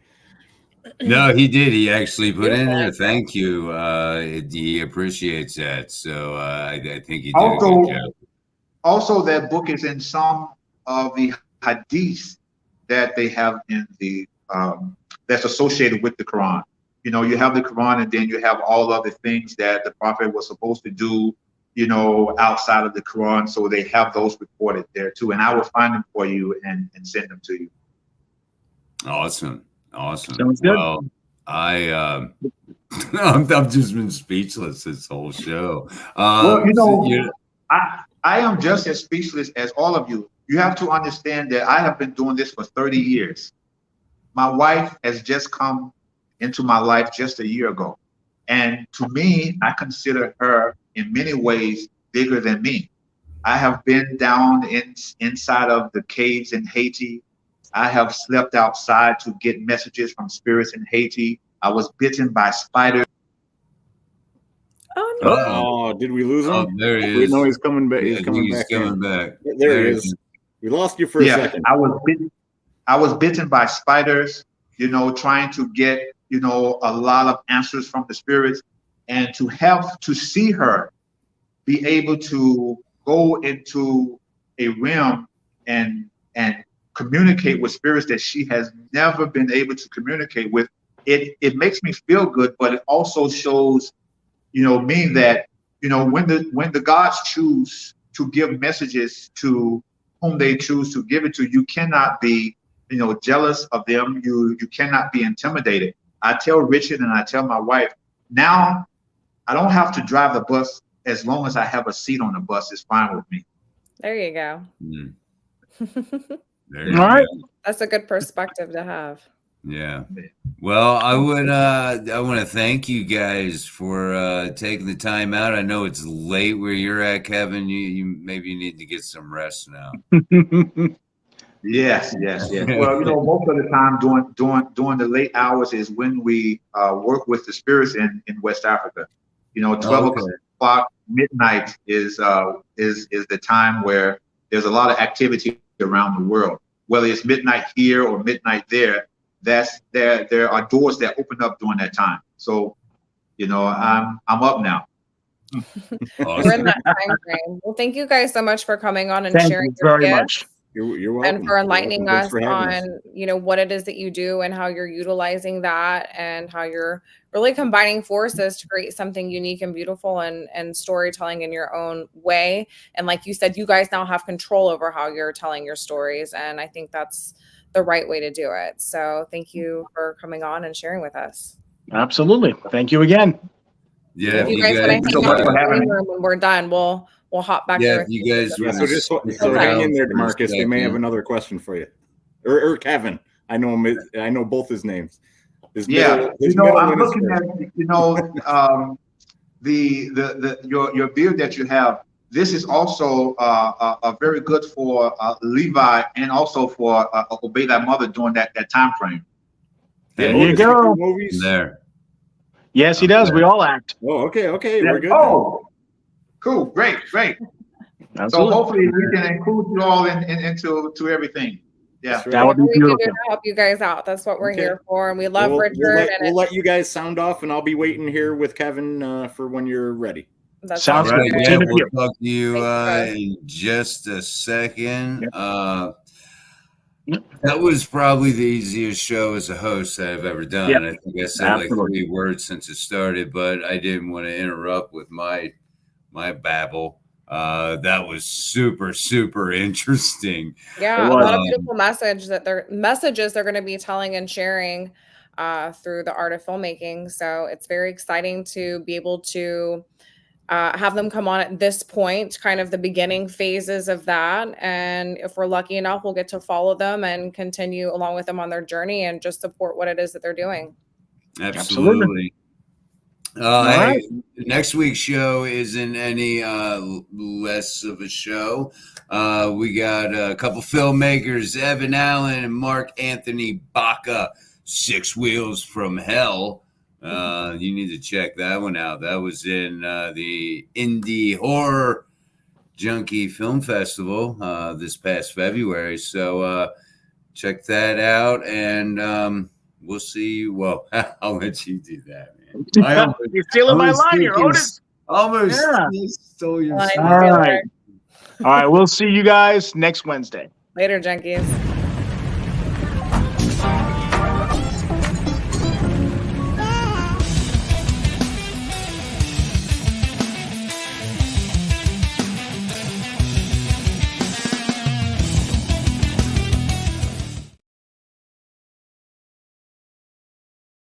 No, he did. He actually put in there. Thank you. He appreciates that. So I think he did a good job. Also, that book is in some of the hadiths that they have in the that's associated with the Quran. You know, you have the Quran, and then you have all other things that the Prophet was supposed to do, you know, outside of the Quran. So they have those recorded there too. And I will find them for you and send them to you. Awesome. Sounds good. Well, I've just been speechless this whole show. Well, you know, I am just as speechless as all of you. You have to understand that I have been doing this for 30 years. My wife has just come into my life just a year ago. And to me, I consider her in many ways bigger than me. I have been down inside of the caves in Haiti. I have slept outside to get messages from spirits in Haiti. I was bitten by spiders. Oh, no. Oh, did we lose him? Oh, there he We is. know he's coming back. He's coming back. There he is. We lost you for a second. I was bitten by spiders, you know, trying to get, you know, a lot of answers from the spirits, and to have to see her be able to go into a realm and communicate with spirits that she has never been able to communicate with. It makes me feel good, but it also shows, you know, me that, you know, when the gods choose to give messages to whom they choose to give it to, you cannot be, you know, jealous of them. You cannot be intimidated. I tell Richard and I tell my wife, now I don't have to drive the bus. As long as I have a seat on the bus, it's fine with me. There you go. There you All right. go. That's a good perspective to have. Yeah. Well, I want to thank you guys for taking the time out. I know it's late where you're at, Kevin. You maybe need to get some rest now. Yes. Well, you know, most of the time during the late hours is when we work with the spirits in West Africa. You know, 12 o'clock midnight is the time where there's a lot of activity around the world. Whether it's midnight here or midnight there, there are doors that open up during that time. So, you know, I'm up now. We're in that time frame. Well, thank you guys so much for coming on and Thank sharing you your very gifts. much. You're welcome. And for enlightening Thanks us for having on, you know, what it is that you do and how you're utilizing that and how you're really combining forces to create something unique and beautiful and storytelling in your own way. And like you said, you guys now have control over how you're telling your stories. And I think that's the right way to do it. So thank you for coming on and sharing with us. Absolutely. Thank you again. Yeah. If you guys want to so much for having me. when we're done, we'll hop back Yeah, there. if you guys Yeah, so just hang in there, DeMarcus. They may have another question for you, or Kevin. I know both his names. You know, I'm looking at, you know, your beard that you have. This is also a very good for Levi and also for Obey Thy Mother during that time frame. There you go. There. Yes, he does. We all act. Oh, okay, we're good. Oh, cool, great. Absolutely. So hopefully we can include you all into everything. Yeah. That would be Whatever we can do beautiful. to help you guys out. That's what we're Okay. here for. And we love We'll Richard. we'll let you guys sound off, and I'll be waiting here with Kevin for when you're ready. That Sounds All right, good. yeah, Same with we'll you. talk to you Thank you, guys. in just a second. Yep. That was probably the easiest show as a host that I've ever done. Yep. I think I said Absolutely. like 3 words since it started, but I didn't want to interrupt with my babble. That was super, super interesting. Yeah, It a was. lot of beautiful messages they're going to be telling and sharing through the art of filmmaking. So it's very exciting to be able to have them come on at this point, kind of the beginning phases of that. And if we're lucky enough, we'll get to follow them and continue along with them on their journey and just support what it is that they're doing. Absolutely. right. Hey, next week's show isn't any less of a show. We got a couple filmmakers, Evan Allen and Mark Anthony Baca, 6 Wheels from Hell. You need to check that one out. That was in the Indie Horror Junkie Film Festival this past February. So check that out, and we'll see you. Well, I'll let you do that, man. You're stealing my line here, Otis. Almost Yeah. stole your Line stuff. All right. All right. We'll see you guys next Wednesday. Later, junkies.